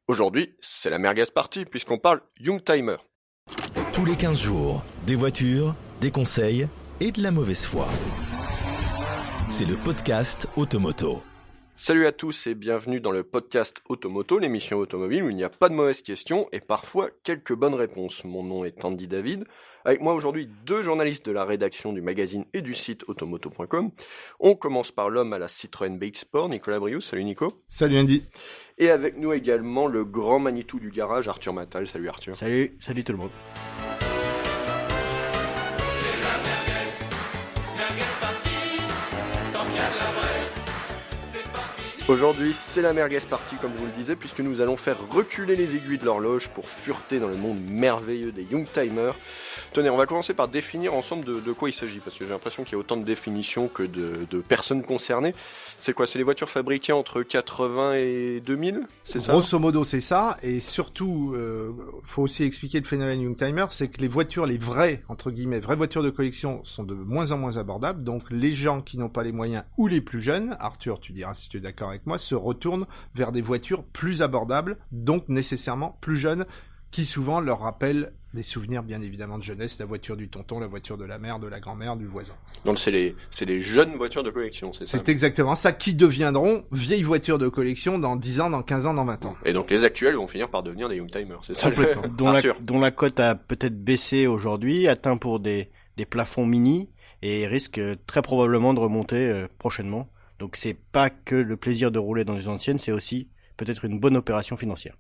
Aujourd'hui, c'est la merguez party puisqu'on parle Youngtimer. Tous les 15 jours, des voitures, des conseils et de la mauvaise foi. C'est le podcast Automoto. Salut à tous et bienvenue dans le podcast Automoto, l'émission automobile où il n'y a pas de mauvaises questions et parfois quelques bonnes réponses. Mon nom est Andy David. Avec moi aujourd'hui deux journalistes de la rédaction du magazine et du site automoto.com. On commence par l'homme à la Citroën BX Sport, Nicolas Brious. Salut Nico. Salut Andy. Et avec nous également le grand Manitou du garage, Arthur Matal. Salut Arthur. Salut tout le monde. Aujourd'hui, c'est la merguez party, comme je vous le disais, puisque nous allons faire reculer les aiguilles de l'horloge pour fureter dans le monde merveilleux des Youngtimers. Tenez, on va commencer par définir ensemble de quoi il s'agit, parce que j'ai l'impression qu'il y a autant de définitions que de personnes concernées. C'est quoi ? C'est les voitures fabriquées entre 80 et 2000 ? C'est ça ? Grosso modo, c'est ça. Et surtout, faut aussi expliquer le phénomène Youngtimer, c'est que les voitures, les vraies, entre guillemets, vraies voitures de collection sont de moins en moins abordables. Donc, les gens qui n'ont pas les moyens ou les plus jeunes, Arthur, tu diras si tu es d'accord avec moi, se retournent vers des voitures plus abordables, donc nécessairement plus jeunes, qui souvent leur rappellent des souvenirs bien évidemment de jeunesse, la voiture du tonton, la voiture de la mère, de la grand-mère, du voisin. Donc c'est les jeunes voitures de collection, c'est ça ? C'est exactement ça, qui deviendront vieilles voitures de collection dans 10 ans, dans 15 ans, dans 20 ans. Et donc les actuels vont finir par devenir des Youngtimers, c'est ça ? Dont la cote a peut-être baissé aujourd'hui, atteint pour des plafonds mini, et risque très probablement de remonter prochainement. Donc c'est pas que le plaisir de rouler dans les anciennes, c'est aussi peut-être une bonne opération financière.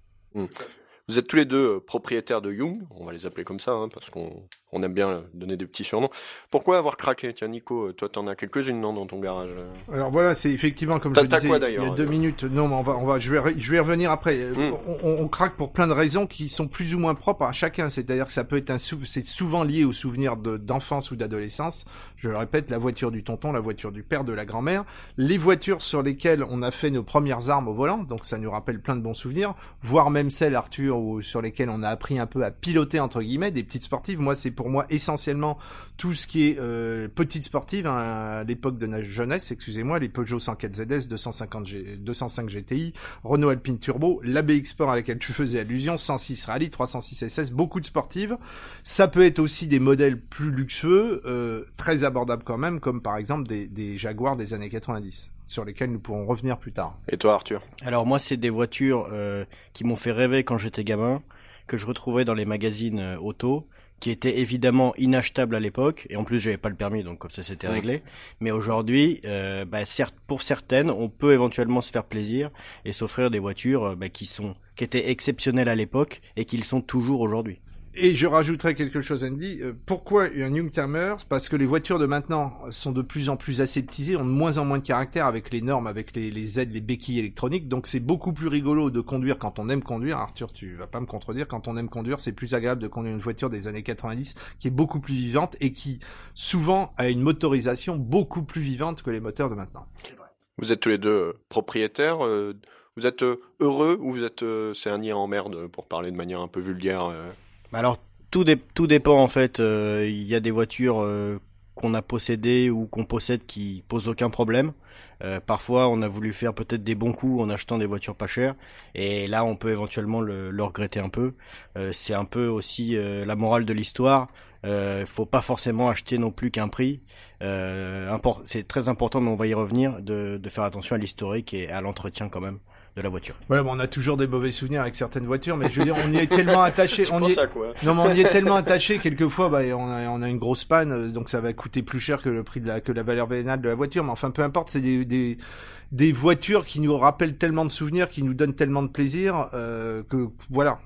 Vous êtes tous les deux propriétaires de Young, on va les appeler comme ça, parce qu'on aime bien donner des petits surnoms. Pourquoi avoir craqué ? Tiens Nico, toi t'en as quelques-unes non, dans ton garage ? Alors voilà, c'est effectivement comme je disais quoi, il y a 2 d'ailleurs minutes. Non, mais je vais y revenir après. On craque pour plein de raisons qui sont plus ou moins propres à chacun. C'est-à-dire que ça peut être c'est souvent lié aux souvenirs d'enfance ou d'adolescence. Je le répète, la voiture du tonton, la voiture du père, de la grand-mère, les voitures sur lesquelles on a fait nos premières armes au volant, donc ça nous rappelle plein de bons souvenirs, voire même celles, Arthur, sur lesquelles on a appris un peu à piloter, entre guillemets, des petites sportives. Moi, c'est pour moi essentiellement tout ce qui est petites sportives, à l'époque de notre jeunesse, excusez-moi, les Peugeot 104 ZS, 205 GTI, Renault Alpine Turbo, la BX Sport à laquelle tu faisais allusion, 106 Rally, 306 SS, beaucoup de sportives. Ça peut être aussi des modèles plus luxueux, très abordables quand même, comme par exemple des Jaguars des années 90, sur lesquels nous pourrons revenir plus tard. Et toi Arthur ? Alors moi c'est des voitures qui m'ont fait rêver quand j'étais gamin, que je retrouvais dans les magazines auto, qui étaient évidemment inachetables à l'époque, et en plus j'avais pas le permis, donc comme ça c'était réglé. Mais aujourd'hui, certes, pour certaines, on peut éventuellement se faire plaisir et s'offrir des voitures qui étaient exceptionnelles à l'époque et qui le sont toujours aujourd'hui. Et je rajouterais quelque chose, Andy. Pourquoi un Youngtimer ? Parce que les voitures de maintenant sont de plus en plus aseptisées, ont de moins en moins de caractère avec les normes, avec les aides, les béquilles électroniques. Donc c'est beaucoup plus rigolo de conduire quand on aime conduire. Arthur, tu vas pas me contredire. Quand on aime conduire, c'est plus agréable de conduire une voiture des années 90 qui est beaucoup plus vivante et qui souvent a une motorisation beaucoup plus vivante que les moteurs de maintenant. Vous êtes tous les deux propriétaires. Vous êtes heureux ou vous êtes c'est un nid en merde pour parler de manière un peu vulgaire Alors tout dépend en fait. Il y a des voitures qu'on a possédées ou qu'on possède qui posent aucun problème. Parfois on a voulu faire peut-être des bons coups en achetant des voitures pas chères, et là on peut éventuellement le regretter un peu. C'est un peu aussi la morale de l'histoire. Faut pas forcément acheter non plus qu'un prix. C'est très important, mais on va y revenir, de faire attention à l'historique et à l'entretien quand même de la voiture. Voilà, on a toujours des mauvais souvenirs avec certaines voitures, mais je veux dire, on y est tellement attaché. Non, mais on y est tellement attaché, quelquefois, on a une grosse panne, donc ça va coûter plus cher que le prix que la valeur vénale de la voiture, mais enfin, peu importe, c'est des voitures qui nous rappellent tellement de souvenirs, qui nous donnent tellement de plaisir, que, voilà.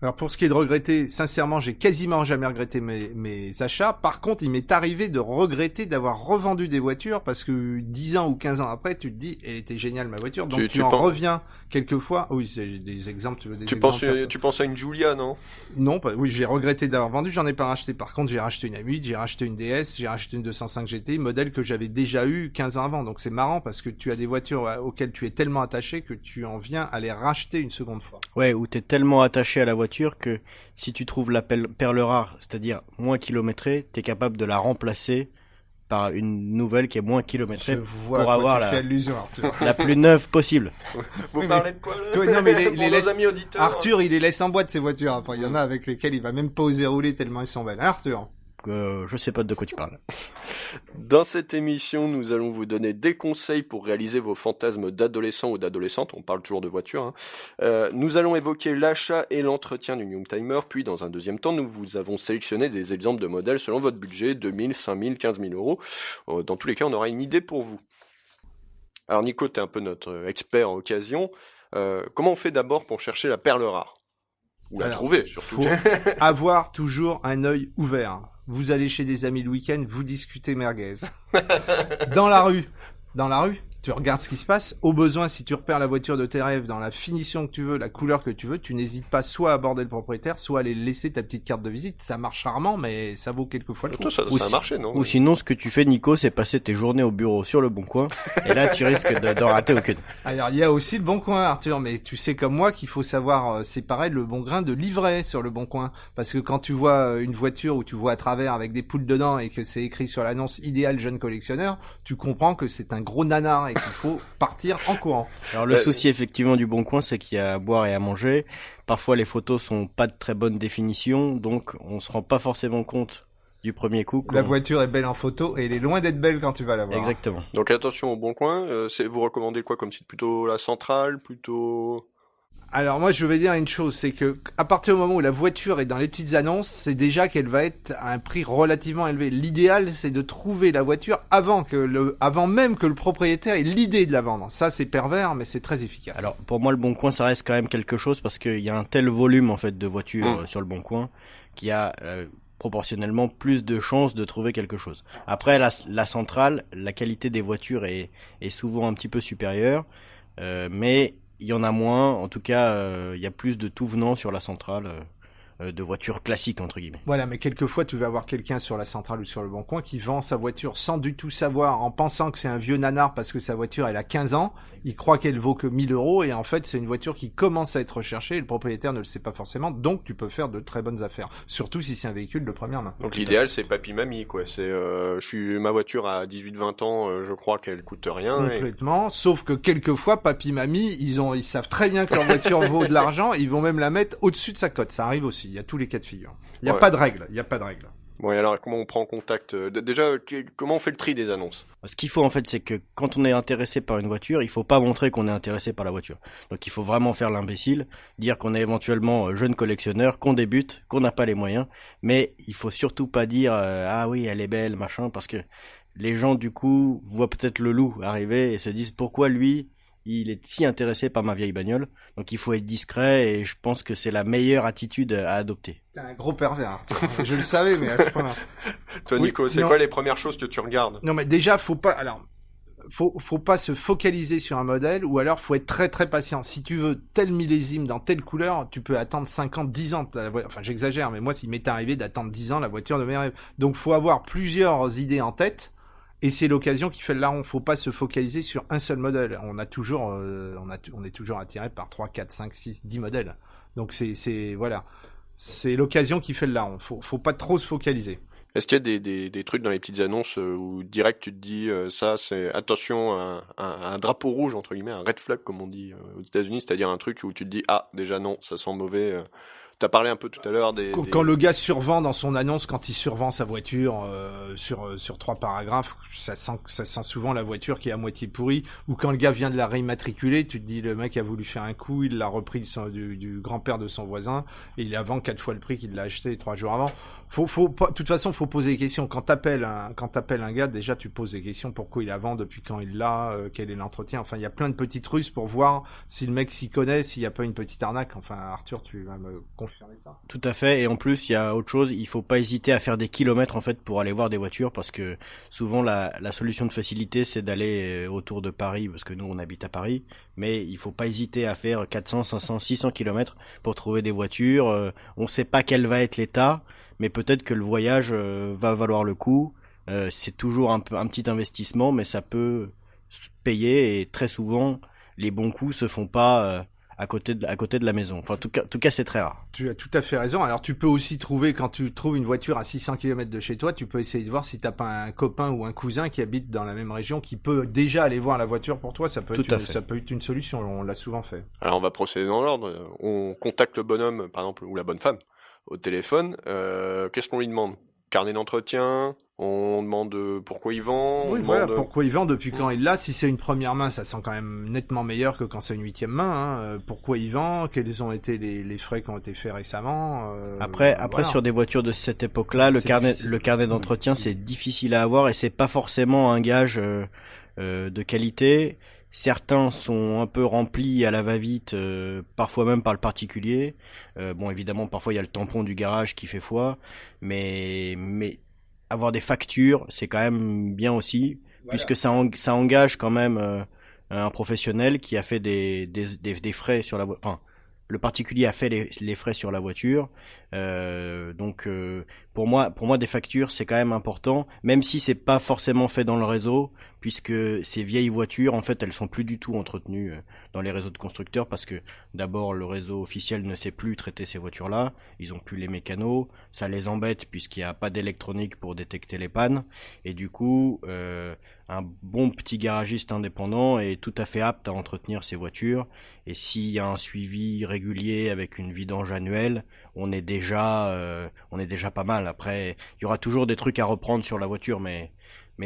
Alors pour ce qui est de regretter, sincèrement, j'ai quasiment jamais regretté mes achats. Par contre, il m'est arrivé de regretter d'avoir revendu des voitures parce que 10 ans ou 15 ans après, tu te dis, elle était géniale ma voiture. Donc tu en reviens quelquefois. Oui, c'est des exemples. Tu penses à une Giulia, non ? Non, oui, j'ai regretté d'avoir vendu, j'en ai pas racheté. Par contre, j'ai racheté une A8, j'ai racheté une DS, j'ai racheté une 205 GTI, modèle que j'avais déjà eu 15 ans avant. Donc c'est marrant parce que tu as des voitures auxquelles tu es tellement attaché que tu en viens à les racheter une seconde fois. Ouais, ou t'es tellement attaché à la voiture que si tu trouves la perle rare, c'est-à-dire moins kilométrée, t'es capable de la remplacer par une nouvelle qui est moins kilométrée vois pour avoir tu fais allusion, Arthur. la plus neuve possible. Vous parlez de quoi là? Toi, non, mais Pour nos laisse... amis auditeurs. Arthur, il les laisse en boîte, ces voitures. Après, il y en a avec lesquelles il va même pas oser rouler tellement ils sont belles. Hein, Arthur? Je sais pas de quoi tu parles. Dans cette émission, nous allons vous donner des conseils pour réaliser vos fantasmes d'adolescents ou d'adolescentes. On parle toujours de voitures. Hein. Nous allons évoquer l'achat et l'entretien d'une Youngtimer. Puis, dans un deuxième temps, nous vous avons sélectionné des exemples de modèles selon votre budget, 2000, 5000, 15 000 euros. Dans tous les cas, on aura une idée pour vous. Alors, Nico, t'es un peu notre expert en occasion. Comment on fait d'abord pour chercher la perle rare? Ou la trouver, surtout. Faut avoir toujours un œil ouvert. Vous allez chez des amis le week-end, vous discutez merguez. Dans la rue, tu regardes ce qui se passe. Au besoin, si tu repères la voiture de tes rêves dans la finition que tu veux, la couleur que tu veux, tu n'hésites pas soit à aborder le propriétaire, soit à aller laisser ta petite carte de visite. Ça marche rarement, mais ça vaut quelquefois le coup. Toi, ça a marché, non? Ou sinon, ce que tu fais, Nico, c'est passer tes journées au bureau sur le Bon Coin, et là, tu risques d'en rater aucune. Alors, il y a aussi le Bon Coin, Arthur, mais tu sais comme moi qu'il faut savoir séparer le bon grain de l'ivraie sur le Bon Coin. Parce que quand tu vois une voiture où tu vois à travers avec des poules dedans et que c'est écrit sur l'annonce idéal jeune collectionneur, tu comprends que c'est un gros nanar et qu'il faut partir en courant. Alors le souci effectivement du Bon Coin, c'est qu'il y a à boire et à manger. Parfois les photos sont pas de très bonne définition, donc on se rend pas forcément compte du premier coup. La voiture est belle en photo et elle est loin d'être belle quand tu vas la voir. Exactement. Donc attention au Bon Coin. Vous recommandez quoi comme site? Plutôt la centrale, plutôt... Alors moi je vais dire une chose, c'est que à partir du moment où la voiture est dans les petites annonces, c'est déjà qu'elle va être à un prix relativement élevé. L'idéal c'est de trouver la voiture avant même que le propriétaire ait l'idée de la vendre. Ça c'est pervers mais c'est très efficace. Alors pour moi le Bon Coin ça reste quand même quelque chose parce qu'il y a un tel volume en fait de voitures sur le Bon Coin qu'il y a proportionnellement plus de chances de trouver quelque chose. Après la centrale, la qualité des voitures est souvent un petit peu supérieure, mais il y en a moins, en tout cas, il y a plus de tout venant sur la centrale de voitures classiques, entre guillemets. Voilà, mais quelquefois, tu vas avoir quelqu'un sur la centrale ou sur le Bon Coin qui vend sa voiture sans du tout savoir, en pensant que c'est un vieux nanar parce que sa voiture, elle a 15 ans, il croit qu'elle vaut que 1000 euros, et en fait, c'est une voiture qui commence à être recherchée, et le propriétaire ne le sait pas forcément, donc tu peux faire de très bonnes affaires. Surtout si c'est un véhicule de première main. Donc l'idéal, c'est papy-mamie, quoi. C'est, ma voiture à 18-20 ans, je crois qu'elle coûte rien. Complètement, sauf que quelquefois, papy-mamie, ils savent très bien que leur voiture vaut de l'argent, ils vont même la mettre au-dessus de sa cote. Ça arrive aussi, il y a tous les cas de figure. Il n'y a pas de règle, Bon, et alors, comment on prend contact? Déjà, comment on fait le tri des annonces? Ce qu'il faut, en fait, c'est que quand on est intéressé par une voiture, il faut pas montrer qu'on est intéressé par la voiture. Donc, il faut vraiment faire l'imbécile, dire qu'on est éventuellement jeune collectionneur, qu'on débute, qu'on n'a pas les moyens, mais il faut surtout pas dire ah oui, elle est belle, machin, parce que les gens, du coup, voient peut-être le loup arriver et se disent pourquoi lui, il est si intéressé par ma vieille bagnole. Donc il faut être discret et je pense que c'est la meilleure attitude à adopter. T'es un gros pervers. Je le savais, mais à ce point-là. Toi, Nico, c'est quoi les premières choses que tu regardes? Non, mais déjà, faut pas se focaliser sur un modèle, ou alors faut être très très patient. Si tu veux tel millésime dans telle couleur, tu peux attendre 5 ans, 10 ans. Enfin, j'exagère, mais moi, s'il m'est arrivé d'attendre 10 ans la voiture de mes rêves. Donc faut avoir plusieurs idées en tête. Et c'est l'occasion qui fait le larron. Faut pas se focaliser sur un seul modèle. On est toujours attiré par 3, 4, 5, 6, 10 modèles. Donc voilà. C'est l'occasion qui fait le larron. Faut pas trop se focaliser. Est-ce qu'il y a des trucs dans les petites annonces où direct tu te dis ça c'est attention un drapeau rouge entre guillemets, un red flag comme on dit aux États-Unis, c'est-à-dire un truc où tu te dis ah déjà non, ça sent mauvais. T'as parlé un peu tout à l'heure quand le gars survend dans son annonce, quand il survend sa voiture sur 3 paragraphes, ça sent souvent la voiture qui est à moitié pourrie. Ou quand le gars vient de la réimmatriculer, tu te dis le mec a voulu faire un coup, il l'a repris du grand-père de son voisin et il la vend 4 fois le prix qu'il l'a acheté 3 jours avant. De toute façon, faut poser des questions. Quand t'appelles un gars, déjà tu poses des questions. Pourquoi il la vend, depuis quand il l'a, quel est l'entretien. Enfin, il y a plein de petites ruses pour voir si le mec s'y connaît, s'il y a pas une petite arnaque. Enfin, Arthur, tu vas me confirmer ça. Tout à fait. Et en plus, il y a autre chose. Il faut pas hésiter à faire des kilomètres en fait pour aller voir des voitures, parce que souvent la solution de facilité c'est d'aller autour de Paris, parce que nous on habite à Paris. Mais il faut pas hésiter à faire 400, 500, 600 kilomètres pour trouver des voitures. On sait pas quel va être l'état, mais peut-être que le voyage va valoir le coup. C'est toujours un petit investissement, mais ça peut payer, et très souvent les bons coups se font pas à côté de la maison. Enfin, en tout cas, c'est très rare. Tu as tout à fait raison. Alors, tu peux aussi trouver, quand tu trouves une voiture à 600 km de chez toi, tu peux essayer de voir si t'as pas un copain ou un cousin qui habite dans la même région, qui peut déjà aller voir la voiture pour toi. Ça peut être une solution. On l'a souvent fait. Alors, on va procéder dans l'ordre. On contacte le bonhomme, par exemple, ou la bonne femme, au téléphone. Qu'est-ce qu'on lui demande? Carnet d'entretien? On demande pourquoi il vend. Oui, voilà, pourquoi il vend, depuis quand il l'a. Si c'est une première main, ça sent quand même nettement meilleur que quand c'est une 8e main. Pourquoi il vend, quels ont été les frais qui ont été faits récemment. Après, voilà. Sur des voitures de cette époque-là, le carnet d'entretien, c'est difficile à avoir et c'est pas forcément un gage de qualité. Certains sont un peu remplis à la va-vite, parfois même par le particulier. Bon, évidemment, parfois il y a le tampon du garage qui fait foi, mais avoir des factures, c'est quand même bien aussi, voilà. Puisque ça engage quand même un professionnel qui a fait des frais sur la voiture. Enfin, le particulier a fait les frais sur la voiture. Donc pour moi des factures, c'est quand même important, même si c'est pas forcément fait dans le réseau, puisque ces vieilles voitures, en fait, elles sont plus du tout entretenues dans les réseaux de constructeurs, parce que d'abord le réseau officiel ne sait plus traiter ces voitures-là, ils ont plus les mécanos, ça les embête puisqu'il n'y a pas d'électronique pour détecter les pannes, et du coup un bon petit garagiste indépendant est tout à fait apte à entretenir ces voitures, et s'il y a un suivi régulier avec une vidange annuelle, on est déjà pas mal. Après, il y aura toujours des trucs à reprendre sur la voiture, mais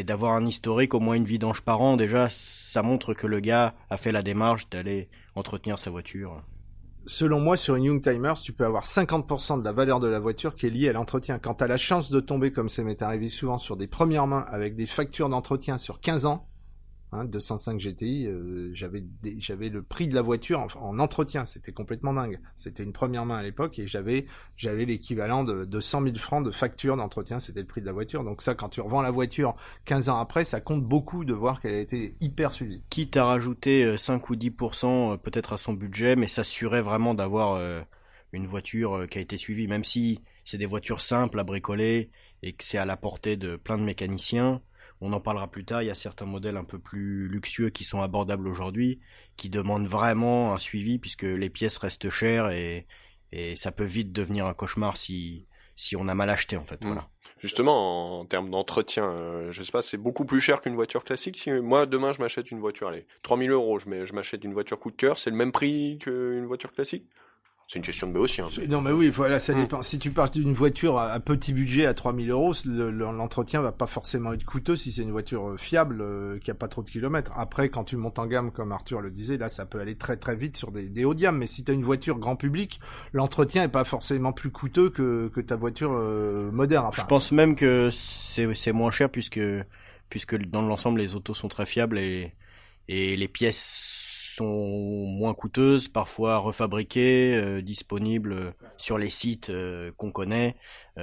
d'avoir un historique, au moins une vidange par an, déjà, ça montre que le gars a fait la démarche d'aller entretenir sa voiture. Selon moi, sur une Youngtimers, tu peux avoir 50% de la valeur de la voiture qui est liée à l'entretien. Quand t'as la chance de tomber, comme ça m'est arrivé souvent, sur des premières mains avec des factures d'entretien sur 15 ans, 205 GTI, j'avais le prix de la voiture en entretien, c'était complètement dingue. C'était une première main à l'époque et j'avais l'équivalent de 100 000 francs de facture d'entretien, c'était le prix de la voiture. Donc ça, quand tu revends la voiture 15 ans après, ça compte beaucoup de voir qu'elle a été hyper suivie. Quitte à rajouter 5 ou 10% peut-être à son budget, mais s'assurer vraiment d'avoir une voiture qui a été suivie, même si c'est des voitures simples à bricoler et que c'est à la portée de plein de mécaniciens. On en parlera plus tard, il y a certains modèles un peu plus luxueux qui sont abordables aujourd'hui, qui demandent vraiment un suivi puisque les pièces restent chères et ça peut vite devenir un cauchemar si on a mal acheté en fait. Voilà. Justement, en termes d'entretien, je sais pas, c'est beaucoup plus cher qu'une voiture classique. Si moi demain je m'achète une voiture, allez, 3 000 €, je m'achète une voiture coup de cœur, c'est le même prix qu'une voiture classique? C'est une question de B aussi. Non, mais oui, voilà, ça dépend. Si tu pars d'une voiture à petit budget à 3 000 €, l'entretien va pas forcément être coûteux si c'est une voiture fiable, qui a pas trop de kilomètres. Après, quand tu montes en gamme, comme Arthur le disait, là, ça peut aller très très vite sur des hauts de gamme. Mais si t'as une voiture grand public, l'entretien est pas forcément plus coûteux que ta voiture moderne. Enfin, je pense même que c'est moins cher puisque dans l'ensemble les autos sont très fiables et les pièces sont moins coûteuses, parfois refabriquées, disponibles sur les sites qu'on connaît.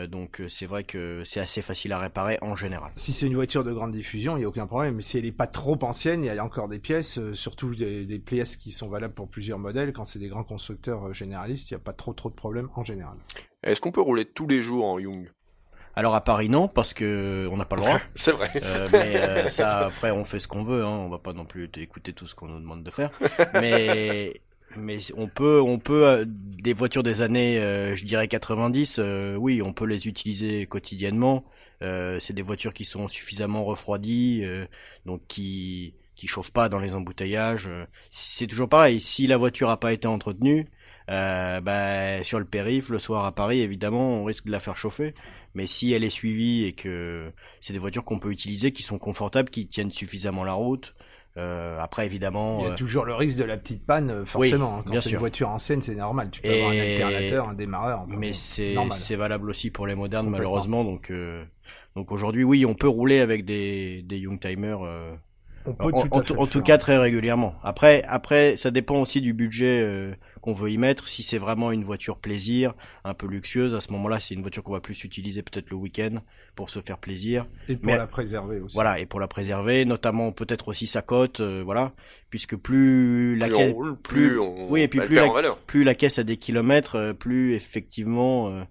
Donc c'est vrai que c'est assez facile à réparer en général. Si c'est une voiture de grande diffusion, il n'y a aucun problème. Mais si elle n'est pas trop ancienne, il y a encore des pièces, surtout des pièces qui sont valables pour plusieurs modèles. Quand c'est des grands constructeurs généralistes, il n'y a pas trop de problèmes en général. Est-ce qu'on peut rouler tous les jours en Young? Alors à Paris non, parce que on n'a pas le droit. C'est vrai. Mais ça, après on fait ce qu'on veut, on va pas non plus écouter tout ce qu'on nous demande de faire. Mais on peut des voitures des années, je dirais 90, oui, on peut les utiliser quotidiennement. C'est des voitures qui sont suffisamment refroidies, donc qui chauffent pas dans les embouteillages. C'est toujours pareil. Si la voiture a pas été entretenue, sur le périph', le soir à Paris, évidemment, on risque de la faire chauffer. Mais si elle est suivie et que c'est des voitures qu'on peut utiliser, qui sont confortables, qui tiennent suffisamment la route, après évidemment... Il y a toujours le risque de la petite panne, forcément. Oui, quand c'est une voiture ancienne, c'est normal. Tu peux avoir un alternateur, un démarreur. Mais c'est valable aussi pour les modernes, malheureusement. Donc aujourd'hui, oui, on peut rouler avec des Youngtimers... En tout cas très régulièrement. Après ça dépend aussi du budget qu'on veut y mettre. Si c'est vraiment une voiture plaisir, un peu luxueuse, à ce moment-là c'est une voiture qu'on va plus utiliser peut-être le week-end pour se faire plaisir. Et pour la préserver aussi. Voilà, et pour la préserver, notamment peut-être aussi sa cote, voilà, puisque plus la caisse, plus la caisse a des kilomètres, plus effectivement,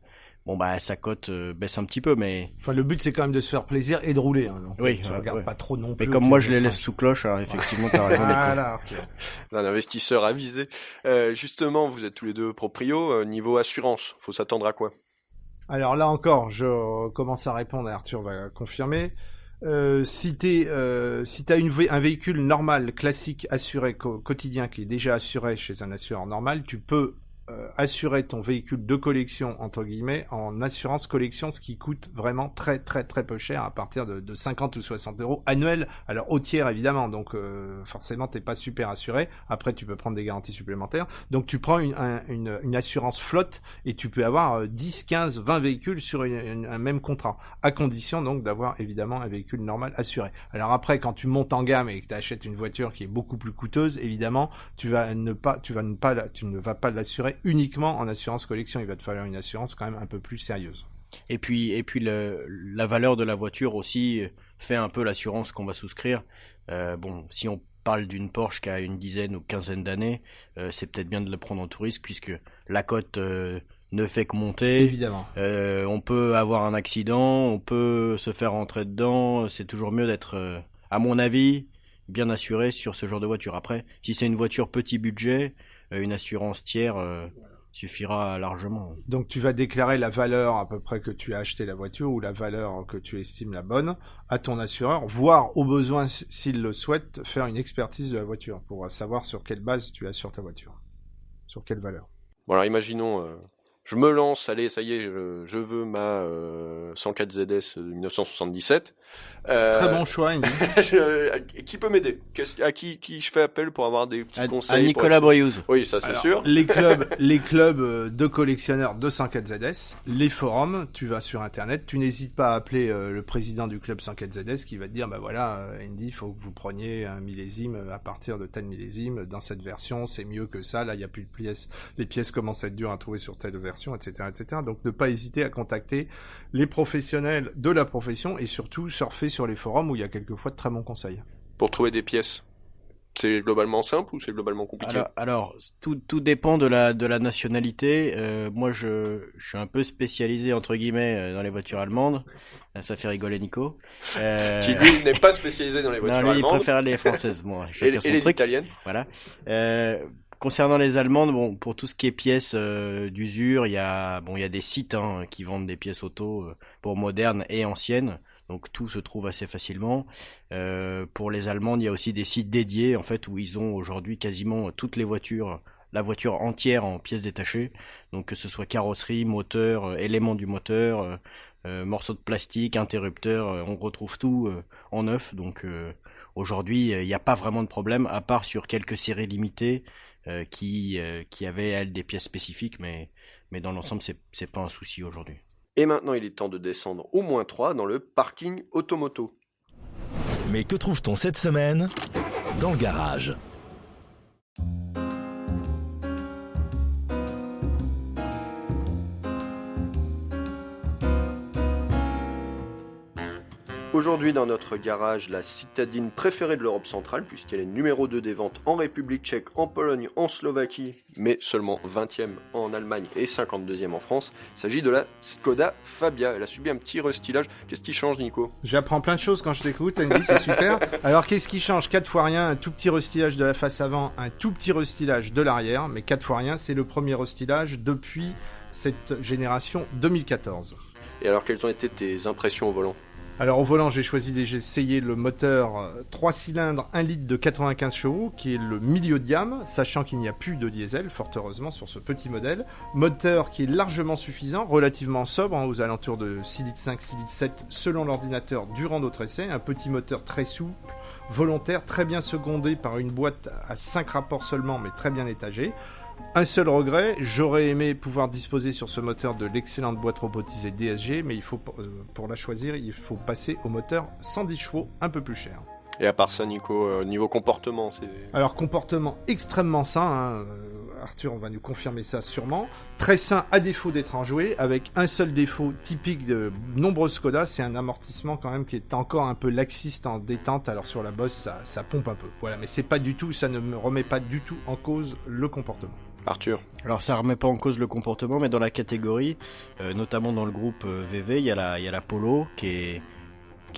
bon bah sa cote baisse un petit peu, mais Enfin, le but c'est quand même de se faire plaisir et de rouler. Hein, donc, oui, tu regardes pas trop non plus. mais comme moi je les laisse sous cloche, alors effectivement t'as raison. Voilà, Arthur. Un investisseur avisé. Justement, vous êtes tous les deux proprios. Niveau assurance, faut s'attendre à quoi? Alors là encore, je commence à répondre et Arthur va confirmer. Si t'as un véhicule normal, classique, assuré quotidien qui est déjà assuré chez un assureur normal, tu peux assurer ton véhicule de collection entre guillemets en assurance collection, ce qui coûte vraiment très très très peu cher à partir de 50 ou 60 euros annuels. Alors au tiers évidemment, donc forcément t'es pas super assuré. Après tu peux prendre des garanties supplémentaires. Donc tu prends une assurance flotte et tu peux avoir 10, 15, 20 véhicules sur un même contrat, à condition donc d'avoir évidemment un véhicule normal assuré. Alors après quand tu montes en gamme et que tu achètes une voiture qui est beaucoup plus coûteuse, évidemment tu ne vas pas l'assurer uniquement en assurance collection. Il va te falloir une assurance quand même un peu plus sérieuse. Et puis la valeur de la voiture aussi fait un peu l'assurance qu'on va souscrire. Bon, si on parle d'une Porsche qui a une dizaine ou quinzaine d'années, c'est peut-être bien de le prendre en tout risque puisque la cote ne fait que monter. Évidemment. On peut avoir un accident, on peut se faire rentrer dedans. C'est toujours mieux d'être, à mon avis, bien assuré sur ce genre de voiture. Après, si c'est une voiture petit budget, une assurance tiers suffira largement. Donc tu vas déclarer la valeur à peu près que tu as acheté la voiture ou la valeur que tu estimes la bonne à ton assureur, voire au besoin, s'il le souhaite, faire une expertise de la voiture pour savoir sur quelle base tu assures ta voiture. Sur quelle valeur. Bon alors imaginons, je me lance, allez ça y est, je veux ma 104 ZS de 1977. Très bon choix, Andy. Qui peut m'aider? À qui je fais appel pour avoir des petits conseils? À Nicolas Briouz. Oui, ça c'est Alors, sûr. Les clubs de collectionneurs de 104 ZS, les forums, tu vas sur internet, tu n'hésites pas à appeler le président du club 104 ZS qui va te dire bah voilà Andy, il faut que vous preniez un millésime à partir de tel millésime dans cette version, c'est mieux que ça, là il y a plus de pièces, les pièces commencent à être dures à trouver sur telle version, etc., etc. Donc ne pas hésiter à contacter les professionnels de la profession et surtout surfer sur les forums où il y a quelquefois de très bons conseils. Pour trouver des pièces, c'est globalement simple ou c'est globalement compliqué? Alors tout dépend de la nationalité. Moi je suis un peu spécialisé entre guillemets dans les voitures allemandes. Ça fait rigoler Nico. Qui lui n'est pas spécialisé dans les voitures non, lui, allemandes. Il préfère les françaises, moi. Et les italiennes. Voilà. Concernant les allemandes, bon, pour tout ce qui est pièces d'usure, il y a des sites qui vendent des pièces auto pour modernes et anciennes. Donc tout se trouve assez facilement. Pour les allemandes, il y a aussi des sites dédiés en fait où ils ont aujourd'hui quasiment toutes les voitures, la voiture entière en pièces détachées. Donc que ce soit carrosserie, moteur, éléments du moteur, morceaux de plastique, interrupteurs, on retrouve tout en neuf. Donc aujourd'hui, il n'y a pas vraiment de problème à part sur quelques séries limitées qui avaient elles des pièces spécifiques, mais dans l'ensemble c'est pas un souci aujourd'hui. Et maintenant, il est temps de descendre au -3 dans le parking Automoto. Mais que trouve-t-on cette semaine dans le garage ? Aujourd'hui dans notre garage, la citadine préférée de l'Europe centrale, puisqu'elle est numéro 2 des ventes en République tchèque, en Pologne, en Slovaquie, mais seulement 20e en Allemagne et 52e en France. Il s'agit de la Skoda Fabia. Elle a subi un petit restylage. Qu'est-ce qui change, Nico? J'apprends plein de choses quand je t'écoute, Andy, c'est super. Alors qu'est-ce qui change? 4 fois rien, un tout petit restylage de la face avant, un tout petit restylage de l'arrière, mais 4 fois rien, c'est le premier restylage depuis cette génération 2014. Et alors, quelles ont été tes impressions au volant? Alors au volant, j'ai essayé le moteur 3 cylindres 1 litre de 95 chevaux, qui est le milieu de gamme, sachant qu'il n'y a plus de diesel, fort heureusement, sur ce petit modèle. Moteur qui est largement suffisant, relativement sobre, aux alentours de 6 litres 5, 6 litres 7, selon l'ordinateur, durant notre essai. Un petit moteur très souple, volontaire, très bien secondé par une boîte à 5 rapports seulement, mais très bien étagée. Un seul regret, j'aurais aimé pouvoir disposer sur ce moteur de l'excellente boîte robotisée DSG, mais il faut, pour la choisir, il faut passer au moteur 110 chevaux, un peu plus cher. Et à part ça, Nico, niveau comportement, c'est... Alors, comportement extrêmement sain, Arthur va nous confirmer ça sûrement. Très sain à défaut d'être enjoué, avec un seul défaut typique de nombreuses Skoda, c'est un amortissement quand même qui est encore un peu laxiste en détente. Alors sur la bosse, ça pompe un peu. Voilà, mais c'est pas du tout, ça ne me remet pas du tout en cause le comportement. Arthur. Alors ça remet pas en cause le comportement, mais dans la catégorie, notamment dans le groupe VV, il y a la Polo qui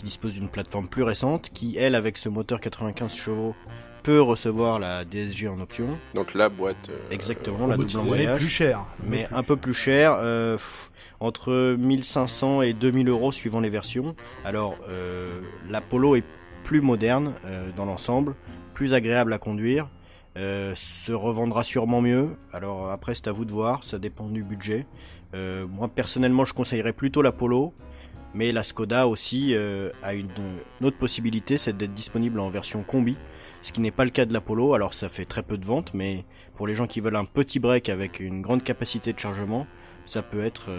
dispose d'une plateforme plus récente, qui elle avec ce moteur 95 chevaux peut recevoir la DSG en option. Donc la boîte. Exactement, la double Mais embrayage. plus cher. Mais un peu plus cher, entre 1500 et 2000 euros suivant les versions. Alors la Polo est plus moderne dans l'ensemble, plus agréable à conduire. Se revendra sûrement mieux. Alors après c'est à vous de voir, ça dépend du budget. Moi personnellement je conseillerais plutôt la Polo, mais la Skoda aussi a une autre possibilité, c'est d'être disponible en version combi, ce qui n'est pas le cas de la Polo. Alors ça fait très peu de ventes, mais pour les gens qui veulent un petit break avec une grande capacité de chargement, ça peut être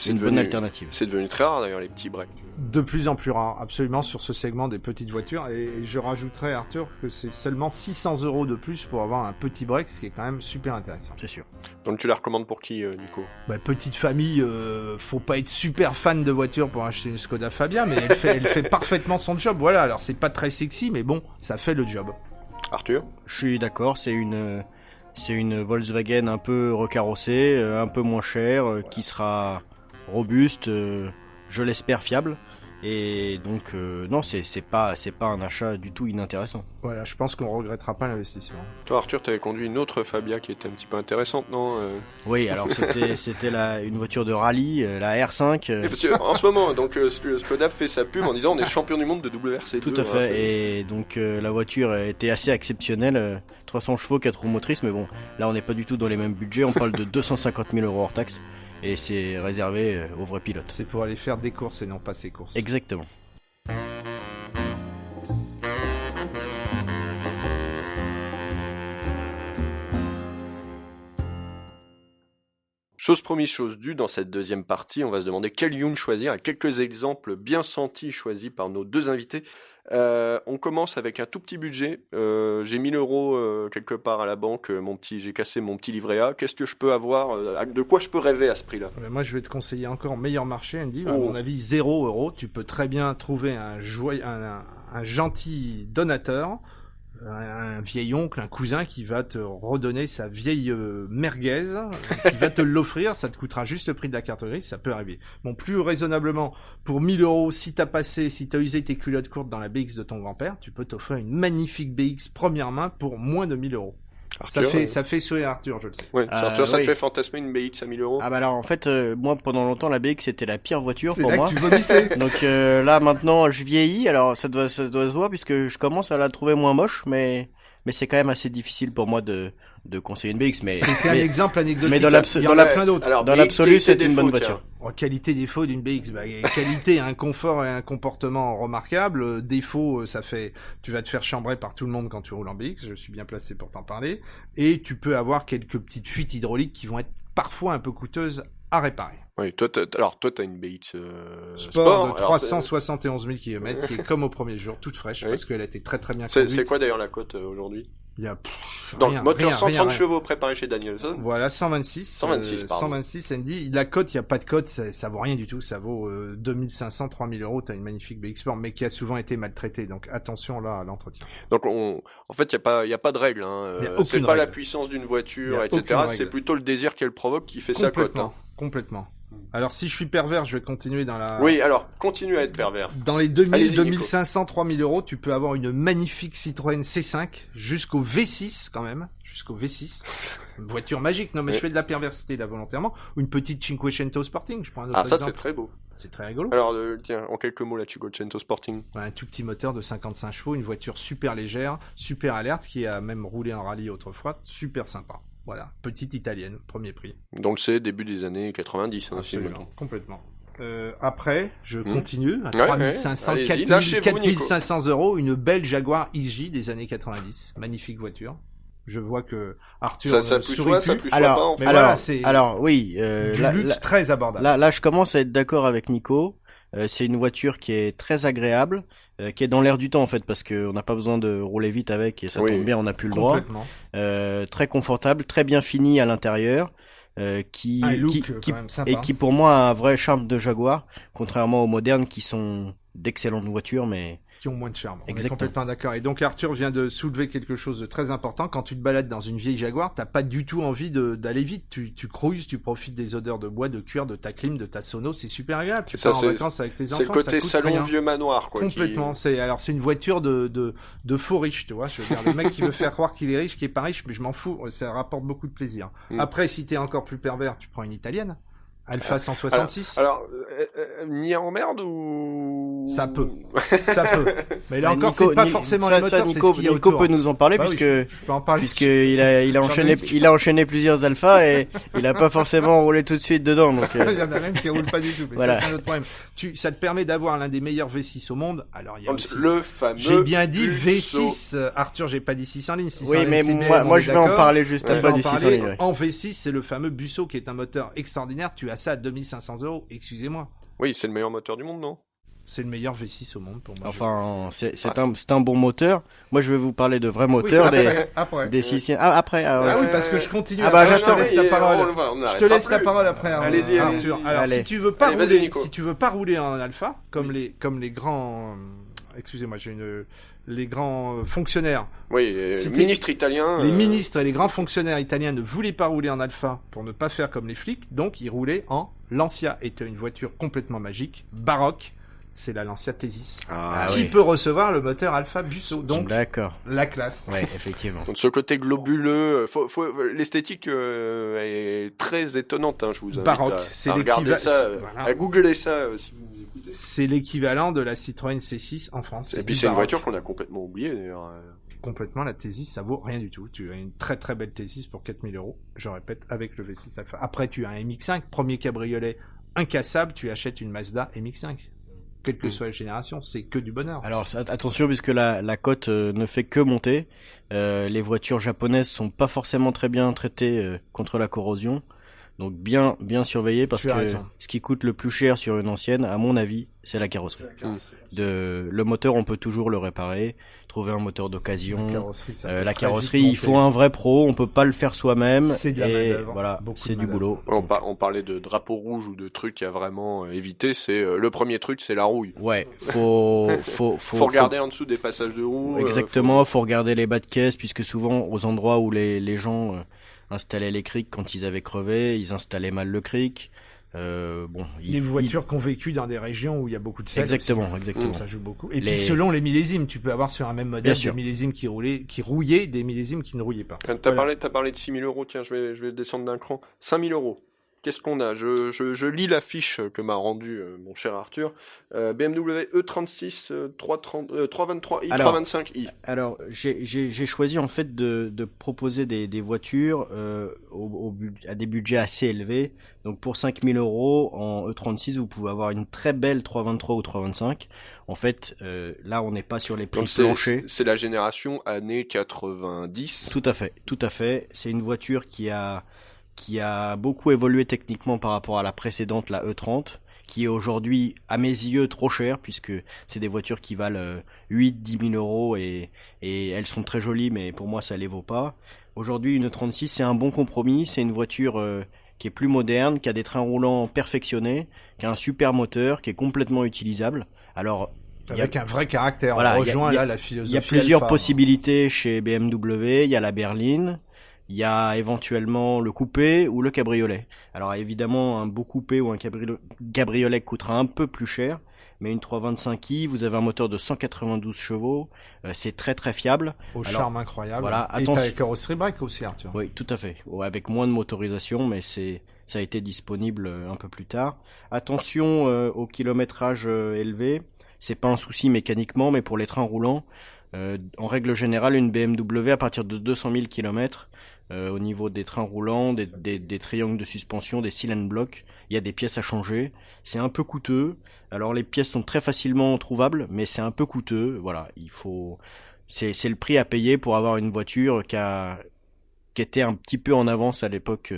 une bonne alternative. C'est devenu très rare d'ailleurs les petits breaks. De plus en plus rare, absolument, sur ce segment des petites voitures. Et je rajouterais, Arthur, que c'est seulement 600 euros de plus pour avoir un petit break, ce qui est quand même super intéressant. C'est sûr. Donc tu la recommandes pour qui, Nico? Petite famille, faut pas être super fan de voiture pour acheter une Skoda Fabia, mais elle fait parfaitement son job. Voilà, alors c'est pas très sexy, mais bon, ça fait le job. Arthur? Je suis d'accord, c'est une Volkswagen un peu recarrossée, un peu moins chère, qui sera robuste, je l'espère fiable. Et donc non, c'est pas un achat du tout inintéressant. Voilà, je pense qu'on regrettera pas l'investissement. Toi Arthur, t'avais conduit une autre Fabia qui était un petit peu intéressante, non? Oui, alors c'était une voiture de rallye, la R5. Parce que, en ce moment, donc Skoda fait sa pub en disant on est champion du monde de WRC2. Tout à fait, et donc la voiture était assez exceptionnelle, 300 chevaux, 4 roues motrices, mais bon, là on n'est pas du tout dans les mêmes budgets, on parle de 250 000 euros hors taxe. Et c'est réservé aux vrais pilotes. C'est pour aller faire des courses et non pas ses courses. Exactement. Chose promise, chose due, dans cette deuxième partie, on va se demander quel Young choisir, et quelques exemples bien sentis choisis par nos deux invités. On commence avec un tout petit budget. J'ai 1000 euros quelque part à la banque, j'ai cassé mon petit livret A. Qu'est-ce que je peux avoir, de quoi je peux rêver à ce prix-là? Moi, je vais te conseiller encore meilleur marché, Andy. À mon avis, 0 euros. Tu peux très bien trouver un gentil donateur, un vieil oncle, un cousin qui va te redonner sa vieille merguez, qui va te l'offrir. Ça te coûtera juste le prix de la carte grise, ça peut arriver. Bon, plus raisonnablement, pour 1000 euros, si t'as usé tes culottes courtes dans la BX de ton grand-père, tu peux t'offrir une magnifique BX première main pour moins de 1000 euros. Arthur, ça fait sourire Arthur, je le sais. Ouais, Arthur, ça oui. te fait fantasmer une BX à 1000 euros? Ah bah alors en fait, moi pendant longtemps la BX c'était la pire voiture C'est pour là moi. que tu vomissais. Donc là maintenant je vieillis, alors ça doit se voir puisque je commence à la trouver moins moche, mais c'est quand même assez difficile pour moi de conseiller une BX. C'était un exemple anecdotique. Mais Il y en a plein d'autres. Alors, dans BX, l'absolu, c'est qualité une bonne défaut, voiture. Qualité défaut d'une BX, qualité, un confort et un comportement remarquable. Défaut, tu vas te faire chambrer par tout le monde quand tu roules en BX. Je suis bien placé pour t'en parler. Et tu peux avoir quelques petites fuites hydrauliques qui vont être parfois un peu coûteuses à réparer. Oui, toi, t'as une BX Sport de 371 000 km qui est comme au premier jour, toute fraîche, oui. parce qu'elle a été très très bien conduite. C'est quoi d'ailleurs la cote aujourd'hui? Il y a Donc rien, moteur rien, 130 rien. chevaux préparé chez Danielson. Voilà, 126. 126, Andy. La cote, il n'y a pas de cote, ça vaut rien du tout. Ça vaut 2500, 3000 euros. T'as une magnifique BX Sport, mais qui a souvent été maltraitée. Donc attention là à l'entretien. Donc en fait, il y a pas de règle. Y a aucune c'est pas règle. la puissance d'une voiture, Y a etc. aucune règle. C'est plutôt le désir qu'elle provoque qui fait sa cote. Hein. Complètement. Alors si je suis pervers, je vais continuer dans la... Oui, alors continue à être pervers. Dans les 2000, Allez-y, 2500, 3000 euros, tu peux avoir une magnifique Citroën C5 jusqu'au V6 quand même. Jusqu'au V6. Une voiture magique. Non mais je fais de la perversité là volontairement. Ou une petite Cinquecento Sporting. Je prends un autre Ça exemple. c'est très beau. C'est très rigolo. Alors tiens, en quelques mots la Cinquecento Sporting. Un tout petit moteur de 55 chevaux, une voiture super légère, super alerte, qui a même roulé en rallye autrefois, super sympa. Voilà, petite italienne, premier prix. Donc c'est début des années 90, hein, si je me trompe. Complètement. Après, je continue à Ouais, 3500, allez-y, 4000, lâchez-vous, 4500 euros, une belle Jaguar XJ des années 90. Magnifique voiture. Je vois que Arthur ça plus sourit soit, plus. ça plus soit pas. En fait. Alors oui, Du luxe très abordable. Là je commence à être d'accord avec Nico. C'est une voiture qui est très agréable, qui est dans l'air du temps en fait, parce qu'on n'a pas besoin de rouler vite avec et ça tombe bien, on n'a plus le droit. Complètement. Très confortable, très bien fini à l'intérieur, qui quand même sympa. et qui pour moi a un vrai charme de Jaguar, contrairement aux modernes qui sont d'excellentes voitures, mais qui ont moins de charme. On est Exactement. complètement d'accord. Et donc Arthur vient de soulever quelque chose de très important. Quand tu te balades dans une vieille Jaguar, t'as pas du tout envie d'aller vite. Tu cruises, tu profites des odeurs de bois, de cuir, de ta clim, de ta sono. C'est super agréable. Tu pars en vacances avec tes enfants. C'est le côté ça coûte salon rien. vieux manoir, quoi. Complètement. C'est une voiture de faux riche, tu vois. Je veux dire, le mec qui veut faire croire qu'il est riche, qui est pas riche, mais je m'en fous. Ça rapporte beaucoup de plaisir. Après, si t'es encore plus pervers, tu prends une italienne. Alpha 166. Alors ni en merde ou ça peut. Mais là encore, Nico, c'est pas forcément les moteurs, c'est ce qu'il y a Nico autour. peut nous en parler Bah puisque oui, je peux en parler. puisqu'il a enchaîné plusieurs alphas et il a pas forcément roulé tout de suite dedans. Donc Il y en a même qui roulent pas du tout. Mais voilà. ça, c'est un autre problème. Ça te permet d'avoir l'un des meilleurs V6 au monde. Alors il y a aussi... le fameux. J'ai bien dit Busso. V6. Arthur, j'ai pas dit 600 lignes. 600 oui, lignes, mais c'est BM, moi on est je vais en d'accord. parler juste On après va du en 600 parler. lignes. Ouais. En V6, c'est le fameux Busso qui est un moteur extraordinaire. Tu as ça à 2500 €. Excusez-moi. Oui, c'est le meilleur moteur du monde, non? C'est le meilleur V6 au monde pour moi. Enfin, c'est un bon moteur. Moi, je vais vous parler de vrais moteurs des 600. Ah, après. Oui, parce que je continue. Ah bah, Après, je te j'attends. laisse la parole. Je Je te laisse la parole après, Allez-y, Arthur. Alors, Allez. si tu veux pas Allez, vas-y, rouler, Nico. si tu veux pas rouler en alpha, comme les grands, excusez-moi, les grands fonctionnaires. Oui, les Si ministres italiens. Les ministres et les grands fonctionnaires italiens ne voulaient pas rouler en alpha pour ne pas faire comme les flics, donc ils roulaient en Lancia, était une voiture complètement magique, baroque. C'est la Lancia Thesis, qui peut recevoir le moteur Alpha Busso, donc D'accord. la classe. Ouais, effectivement. Donc ce côté globuleux, l'esthétique est très étonnante. Hein, je vous invite Baroque, à c'est regarder l'équivalent. ça, Voilà. à googler ça si vous nous écoutez. C'est l'équivalent de la Citroën C6 en France. Et puis du c'est une baroque. voiture qu'on a complètement oubliée d'ailleurs. Complètement, la Thesis, ça vaut rien du tout. Tu as une très très belle Thesis pour 4000 €, je répète, avec le V6 Alpha. Après, tu as un MX-5, premier cabriolet incassable, tu achètes une Mazda MX-5. Quelle que soit la génération, c'est que du bonheur. Alors attention, puisque la cote ne fait que monter. Les voitures japonaises sont pas forcément très bien traitées contre la corrosion. Donc bien surveiller parce Tu as que raison. ce qui coûte le plus cher sur une ancienne, à mon avis, c'est la carrosserie. Le moteur, on peut toujours le réparer, trouver un moteur d'occasion. La carrosserie, ça peut La très carrosserie, vite il faut monter. un vrai pro, on peut pas le faire soi-même. C'est de la et main-d'œuvre, voilà, beaucoup c'est de du main-d'œuvre. boulot. On parlait de drapeau rouge ou de trucs à vraiment éviter. C'est le premier truc, c'est la rouille. Ouais, faut Regarder en dessous des passages de roue. Exactement, faut regarder les bas de caisse puisque souvent aux endroits où les gens installaient les crics quand ils avaient crevé, ils installaient mal le cric. Les voitures qui ont vécu dans des régions où il y a beaucoup de sel. Exactement. Ça joue beaucoup. Et puis selon les millésimes, tu peux avoir sur un même modèle Bien des sûr. millésimes qui rouillaient, des millésimes qui ne rouillaient pas. T'as parlé de 6 000 €. Tiens, je vais descendre d'un cran. 5 000 €. Qu'est-ce qu'on a? Je lis la fiche que m'a rendue mon cher Arthur. BMW E36 323i, Alors, 325i. Alors, j'ai choisi en fait de proposer des voitures à des budgets assez élevés. Donc pour 5 000 € en E36, vous pouvez avoir une très belle 323 ou 325. En fait, là, on n'est pas sur les prix Donc planchers. c'est la génération années 90. Tout à fait. C'est une voiture qui a beaucoup évolué techniquement par rapport à la précédente, la E30, qui est aujourd'hui, à mes yeux, trop chère, puisque c'est des voitures qui valent 8-10 000 € et elles sont très jolies, mais pour moi, ça les vaut pas. Aujourd'hui, une E36, c'est un bon compromis, c'est une voiture qui est plus moderne, qui a des trains roulants perfectionnés, qui a un super moteur, qui est complètement utilisable. Alors, Avec un vrai caractère. Voilà, on rejoint là la philosophie. il y a plusieurs Alpha. possibilités chez BMW, il y a la berline, il y a éventuellement le coupé ou le cabriolet. Alors évidemment, un beau coupé ou un cabriolet coûtera un peu plus cher, mais une 325i, vous avez un moteur de 192 chevaux, c'est très très fiable. Au Alors, charme incroyable. voilà, Et attention. t'as la carrosserie break aussi, Arthur. Oui, tout à fait. Ouais, avec moins de motorisation, mais ça a été disponible un peu plus tard. Attention au kilométrage élevé, c'est pas un souci mécaniquement, mais pour les trains roulants, en règle générale, une BMW à partir de 200 000 km, au niveau des trains roulants, des triangles de suspension, des cylinder blocks, il y a des pièces à changer. C'est un peu coûteux. Alors les pièces sont très facilement trouvables, mais c'est un peu coûteux. Voilà, c'est le prix à payer pour avoir une voiture qui était un petit peu en avance à l'époque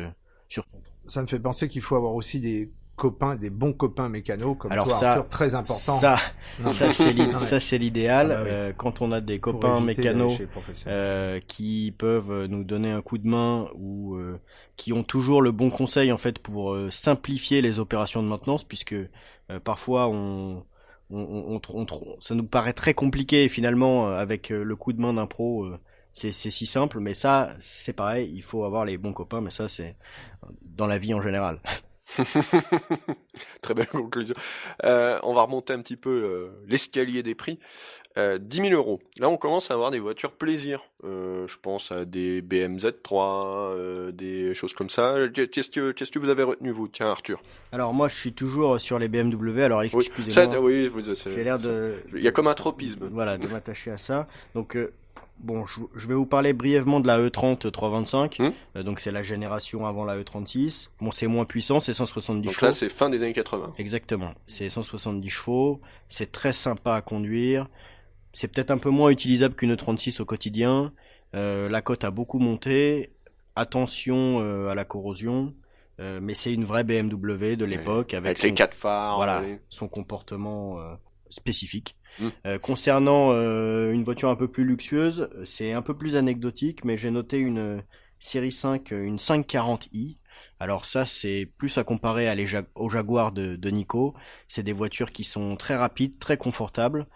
sur. Ça me fait penser qu'il faut avoir aussi des bons copains mécanos comme Alors toi, ça, Arthur, très important. Ça c'est l'idéal. Ah bah oui. Quand on a des Pour copains éviter mécanos chez les professionnels. qui peuvent nous donner un coup de main ou qui ont toujours le bon conseil en fait pour simplifier les opérations de maintenance, puisque parfois on ça nous paraît très compliqué, et finalement, avec le coup de main d'un pro, c'est si simple, mais ça, c'est pareil, il faut avoir les bons copains, mais ça, c'est dans la vie en général. Très belle conclusion. On va remonter un petit peu l'escalier des prix. 10 000 euros. Là, on commence à avoir des voitures plaisir. Je pense à des BM-Z3, des choses comme ça. Qu'est-ce que vous avez retenu, vous? Tiens, Arthur. Alors moi, je suis toujours sur les BMW. Alors Oui, excusez-moi, oui, j'ai l'air de... il y a comme un tropisme. Voilà, de m'attacher à ça. Donc, bon, je vais vous parler brièvement de la E30 325. Donc, c'est la génération avant la E36. Bon, c'est moins puissant, c'est 170 Donc chevaux. là, c'est fin des années 80. Exactement. C'est 170 chevaux. C'est très sympa à conduire. C'est peut-être un peu moins utilisable qu'une E36 au quotidien. La cote a beaucoup monté. Attention à la corrosion. Mais c'est une vraie BMW de l'époque avec les 4 phares. Voilà, son comportement spécifique. Concernant une voiture un peu plus luxueuse, c'est un peu plus anecdotique, mais j'ai noté une série 5, une 540i. Alors ça, c'est plus à comparer au Jaguar de Nico. C'est des voitures qui sont très rapides, très confortables.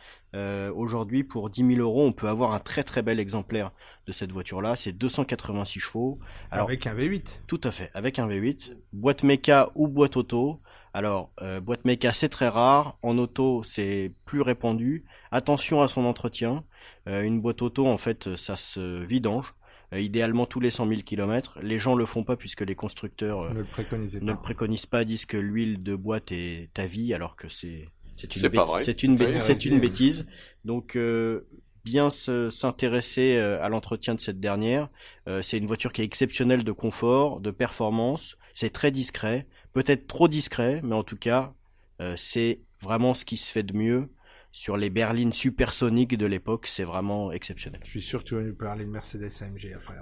Aujourd'hui, pour 10 000 euros, on peut avoir un très très bel exemplaire de cette voiture-là. C'est 286 chevaux. Alors, avec un V8. Tout à fait, avec un V8. Boîte méca ou boîte auto. Alors, boîte méca, c'est très rare. En auto, c'est plus répandu. Attention à son entretien. Une boîte auto, en fait, ça se vidange. Idéalement tous les 100 000 km. Les gens le font pas puisque les constructeurs ne le préconisent pas, disent que l'huile de boîte est à vie, alors que c'est une bêtise. Donc bien s'intéresser à l'entretien de cette dernière. C'est une voiture qui est exceptionnelle de confort, de performance. C'est très discret, peut-être trop discret, mais en tout cas c'est vraiment ce qui se fait de mieux. Sur les berlines supersoniques de l'époque, c'est vraiment exceptionnel. Je suis sûr que tu vas nous parler de Mercedes AMG après.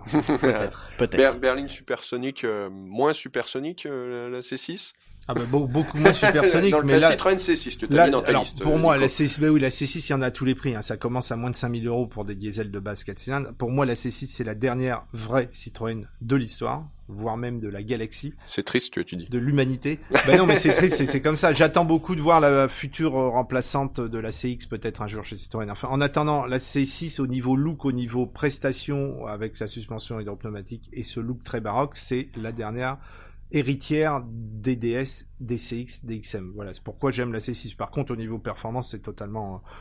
Peut-être. Berline supersonique, moins supersonique la C6. Ah bah beaucoup moins supersonique. Dans le mais là, Citroën C6 que tu as mis dans ta liste. Pour moi, la C6, bah oui, la C6, il y en a à tous les prix. Hein. Ça commence à moins de 5 000 euros pour des diesels de base 4 cylindres. Pour moi, la C6, c'est la dernière vraie Citroën de l'histoire, voire même de la galaxie. C'est triste que tu dis. De l'humanité. Ben non, mais c'est triste, c'est comme ça. J'attends beaucoup de voir la future remplaçante de la CX peut-être un jour chez Citroën. Enfin, en attendant, la C6 au niveau look, au niveau prestation, avec la suspension hydropneumatique et ce look très baroque, c'est la dernière héritière des DS, des CX, des XM. Voilà, c'est pourquoi j'aime la C6. Par contre, au niveau performance,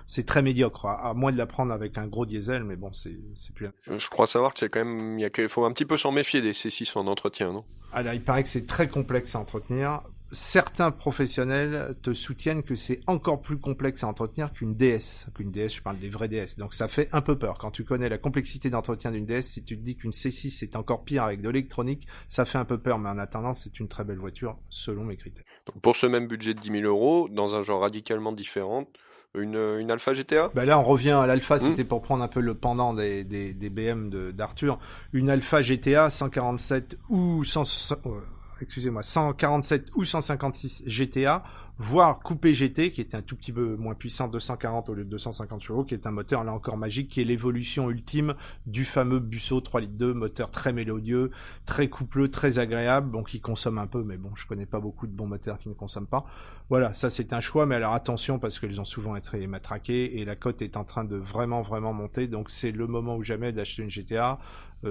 c'est très médiocre. À moins de la prendre avec un gros diesel, mais bon, c'est plus. Je crois savoir que c'est quand même, il faut un petit peu s'en méfier des C6 en entretien, non? Alors, il paraît que c'est très complexe à entretenir. Certains professionnels te soutiennent que c'est encore plus complexe à entretenir qu'une DS. Qu'une DS, je parle des vraies DS. Donc ça fait un peu peur. Quand tu connais la complexité d'entretien d'une DS, si tu te dis qu'une C6 c'est encore pire avec de l'électronique, ça fait un peu peur. Mais en attendant, c'est une très belle voiture, selon mes critères. Donc pour ce même budget de 10 000 euros, dans un genre radicalement différent, une Alpha GTA? Bah là, on revient à l'Alpha, c'était pour prendre un peu le pendant des BM d'Arthur. Une Alpha GTA 147 ou 147 ou 156 GTA, voire coupé GT, qui est un tout petit peu moins puissant, 240 au lieu de 250 chevaux, qui est un moteur là encore magique, qui est l'évolution ultime du fameux Busso 3,2 litres, moteur très mélodieux, très coupleux, très agréable, bon, qui consomme un peu, mais bon, je connais pas beaucoup de bons moteurs qui ne consomment pas. Voilà, ça c'est un choix, mais alors attention, parce qu'ils ont souvent été matraqués, et la cote est en train de vraiment monter, donc c'est le moment ou jamais d'acheter une GTA,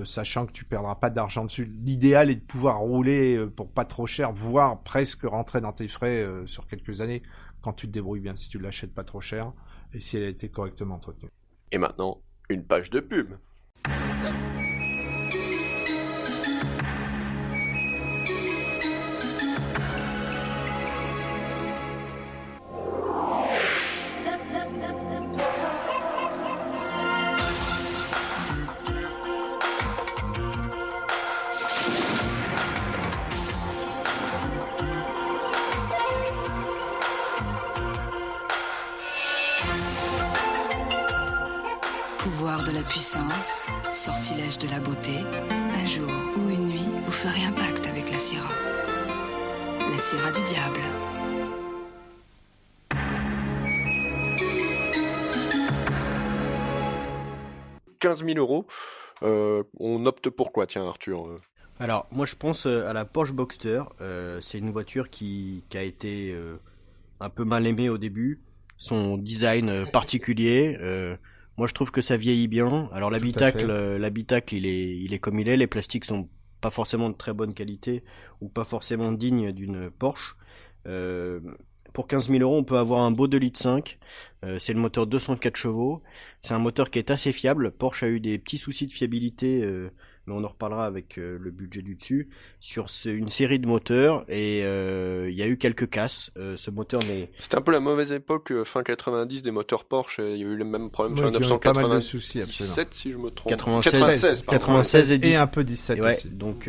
sachant que tu perdras pas d'argent dessus. L'idéal est de pouvoir rouler pour pas trop cher, voire presque rentrer dans tes frais sur quelques années, quand tu te débrouilles bien, si tu l'achètes pas trop cher, et si elle a été correctement entretenue. Et maintenant, une page de pub. Pouvoir de la puissance, sortilège de la beauté, un jour ou une nuit, vous ferez un pacte avec la Syrah. La Syrah du diable. « 15 000 euros, on opte pour quoi, tiens Arthur? Alors, moi je pense à la Porsche Boxster. C'est une voiture qui a été un peu mal aimée au début. son design particulier. Moi, je trouve que ça vieillit bien. Alors l'habitacle, il est comme il est. Les plastiques sont pas forcément de très bonne qualité ou pas forcément dignes d'une Porsche. Pour 15 000 euros, on peut avoir un beau 2,5 litres. C'est le moteur 204 chevaux. C'est un moteur qui est assez fiable. Porsche a eu des petits soucis de fiabilité, mais on en reparlera avec le budget du dessus, sur une série de moteurs, et il y a eu quelques casses. Ce moteur C'était un peu la mauvaise époque, fin 90 des moteurs Porsche. Il y a eu le même problème sur la qui ont eu pas mal de 997 soucis, absolument. si je me trompe. 96 et 10. Et un peu 17 Ouais, aussi. donc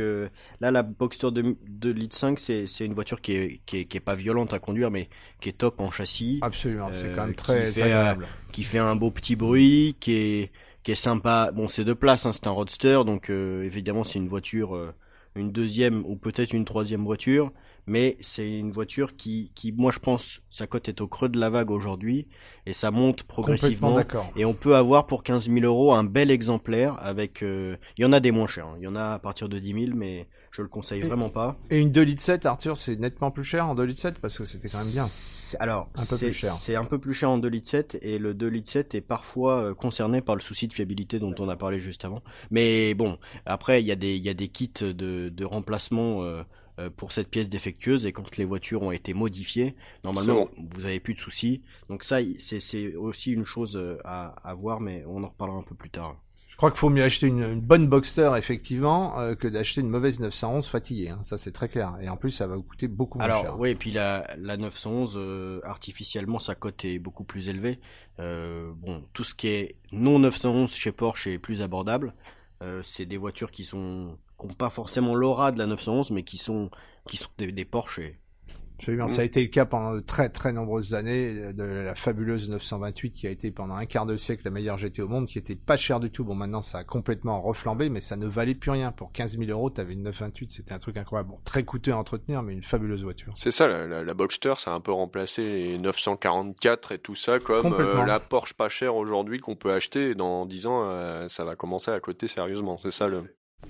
là, la Boxster 2,5 litres, c'est une voiture qui est pas violente à conduire, mais qui est top en châssis. Absolument, c'est quand même qui très fait, agréable. Qui fait un beau petit bruit, qui est sympa. Bon, c'est 2 places, hein, c'est un roadster, donc évidemment c'est une voiture, une deuxième ou peut-être une troisième voiture, mais c'est une voiture qui, moi je pense, sa cote est au creux de la vague aujourd'hui, et ça monte progressivement. Complètement d'accord. Et on peut avoir pour 15 000 euros un bel exemplaire avec, il y en a des moins chers, hein. Il y en a à partir de 10 000, mais je le conseille vraiment pas. Et une 2,7 litres, Arthur, c'est nettement plus cher en 2,7 litres parce que c'était quand même bien. Alors, Un peu plus cher. c'est un peu plus cher en 2,7 litres, et le 2,7 litres est parfois concerné par le souci de fiabilité dont on a parlé juste avant. Mais bon, après il y a des kits de remplacement pour cette pièce défectueuse, et quand les voitures ont été modifiées, normalement vous avez plus de soucis. Donc ça, c'est aussi une chose à voir, mais on en reparlera un peu plus tard. Je crois qu'il faut mieux acheter une bonne Boxster, effectivement, que d'acheter une mauvaise 911 fatiguée. Hein. Ça, c'est très clair. Et en plus, ça va vous coûter beaucoup moins cher. Alors, oui, et puis la 911, artificiellement, sa cote est beaucoup plus élevée. Bon, tout ce qui est non 911 chez Porsche est plus abordable. C'est des voitures qui ont pas forcément l'aura de la 911, mais qui sont des Porsche. Absolument. Ça a été le cas pendant de très très nombreuses années de la fabuleuse 928 qui a été pendant un quart de siècle la meilleure GT au monde, qui était pas chère du tout. Bon, maintenant ça a complètement reflambé, mais ça ne valait plus rien. Pour 15 000 euros, t'avais une 928, c'était un truc incroyable. Bon, très coûteux à entretenir, mais une fabuleuse voiture. C'est ça, la Boxster, ça a un peu remplacé les 944 et tout ça, comme la Porsche pas chère aujourd'hui qu'on peut acheter, et dans 10 ans, ça va commencer à coter sérieusement. C'est ça le...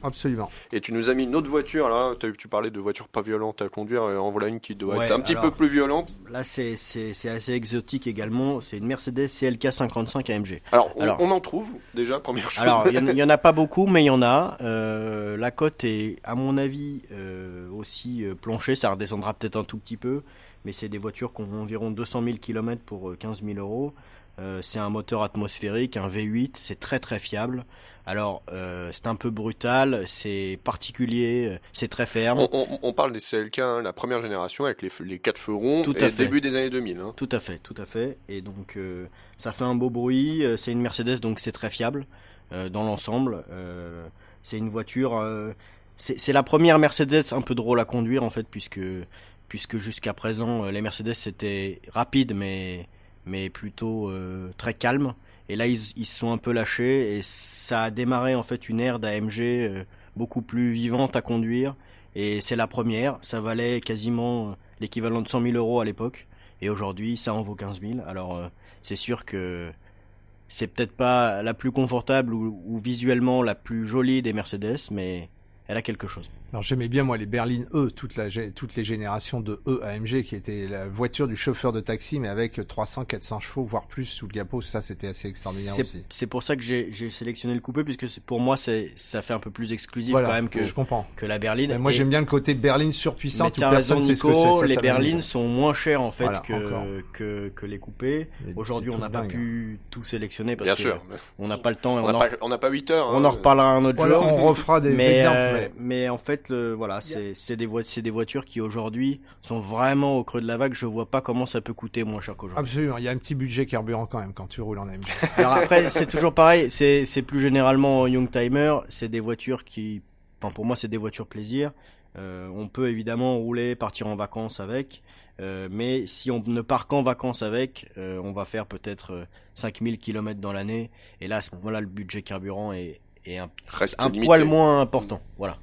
Absolument. Et tu nous as mis une autre voiture, là, tu parlais de voitures pas violentes à conduire, en voilà une qui doit être un petit peu plus violente. Là, c'est assez exotique également, c'est une Mercedes CLK 55 AMG. Alors on en trouve, déjà, première chose. Alors, il y en a pas beaucoup, mais il y en a. La cote est, à mon avis, aussi planchée, ça redescendra peut-être un tout petit peu, mais c'est des voitures qui ont environ 200 000 km pour 15 000 euros. C'est un moteur atmosphérique, un V8, c'est très très fiable. Alors, c'est un peu brutal, c'est particulier, c'est très ferme. On parle des CLK, hein, la première génération, avec les 4 feux ronds, Tout à et fait. début des années 2000. Hein. Tout à fait. Et donc, ça fait un beau bruit, c'est une Mercedes, donc c'est très fiable dans l'ensemble. C'est une voiture... c'est la première Mercedes un peu drôle à conduire, en fait, puisque jusqu'à présent, les Mercedes, c'était rapide, mais plutôt très calme. Et là, ils se sont un peu lâchés, et ça a démarré en fait une ère d'AMG beaucoup plus vivante à conduire. Et c'est la première, ça valait quasiment l'équivalent de 100 000 euros à l'époque. Et aujourd'hui, ça en vaut 15 000. Alors, c'est sûr que c'est peut-être pas la plus confortable ou visuellement la plus jolie des Mercedes, mais elle a quelque chose. Alors j'aimais bien moi les berlines E, toutes les générations de E AMG qui était la voiture du chauffeur de taxi mais avec 300-400 chevaux voire plus sous le capot, ça c'était assez extraordinaire aussi. C'est pour ça que j'ai sélectionné le coupé, puisque pour moi ça fait un peu plus exclusif voilà, quand même je comprends. que la berline. Mais moi j'aime bien le côté berline surpuissante où t'as personne raison, sait ce que c'est. Nico, Ça, les ça berlines m'amuse. sont moins chères en fait Voilà, que les coupés. Aujourd'hui on n'a pas pu tout sélectionner parce Bien que sûr. on n'a pas le temps. Et On n'a pas 8 heures. on en reparlera un autre Voilà, jour. on refera des exemples. Mais en fait, voilà, c'est des voitures qui aujourd'hui sont vraiment au creux de la vague. Je vois pas comment ça peut coûter moins cher qu'aujourd'hui. Absolument, il y a un petit budget carburant quand même quand tu roules en AMG. Alors après, c'est toujours pareil. C'est plus généralement Youngtimer. C'est des voitures qui, enfin pour moi, c'est des voitures plaisir. On peut évidemment rouler, partir en vacances avec. Mais si on ne part qu'en vacances avec, on va faire peut-être 5000 km dans l'année. Et là, à ce moment-là, le budget carburant est un limité. poil moins important. Voilà.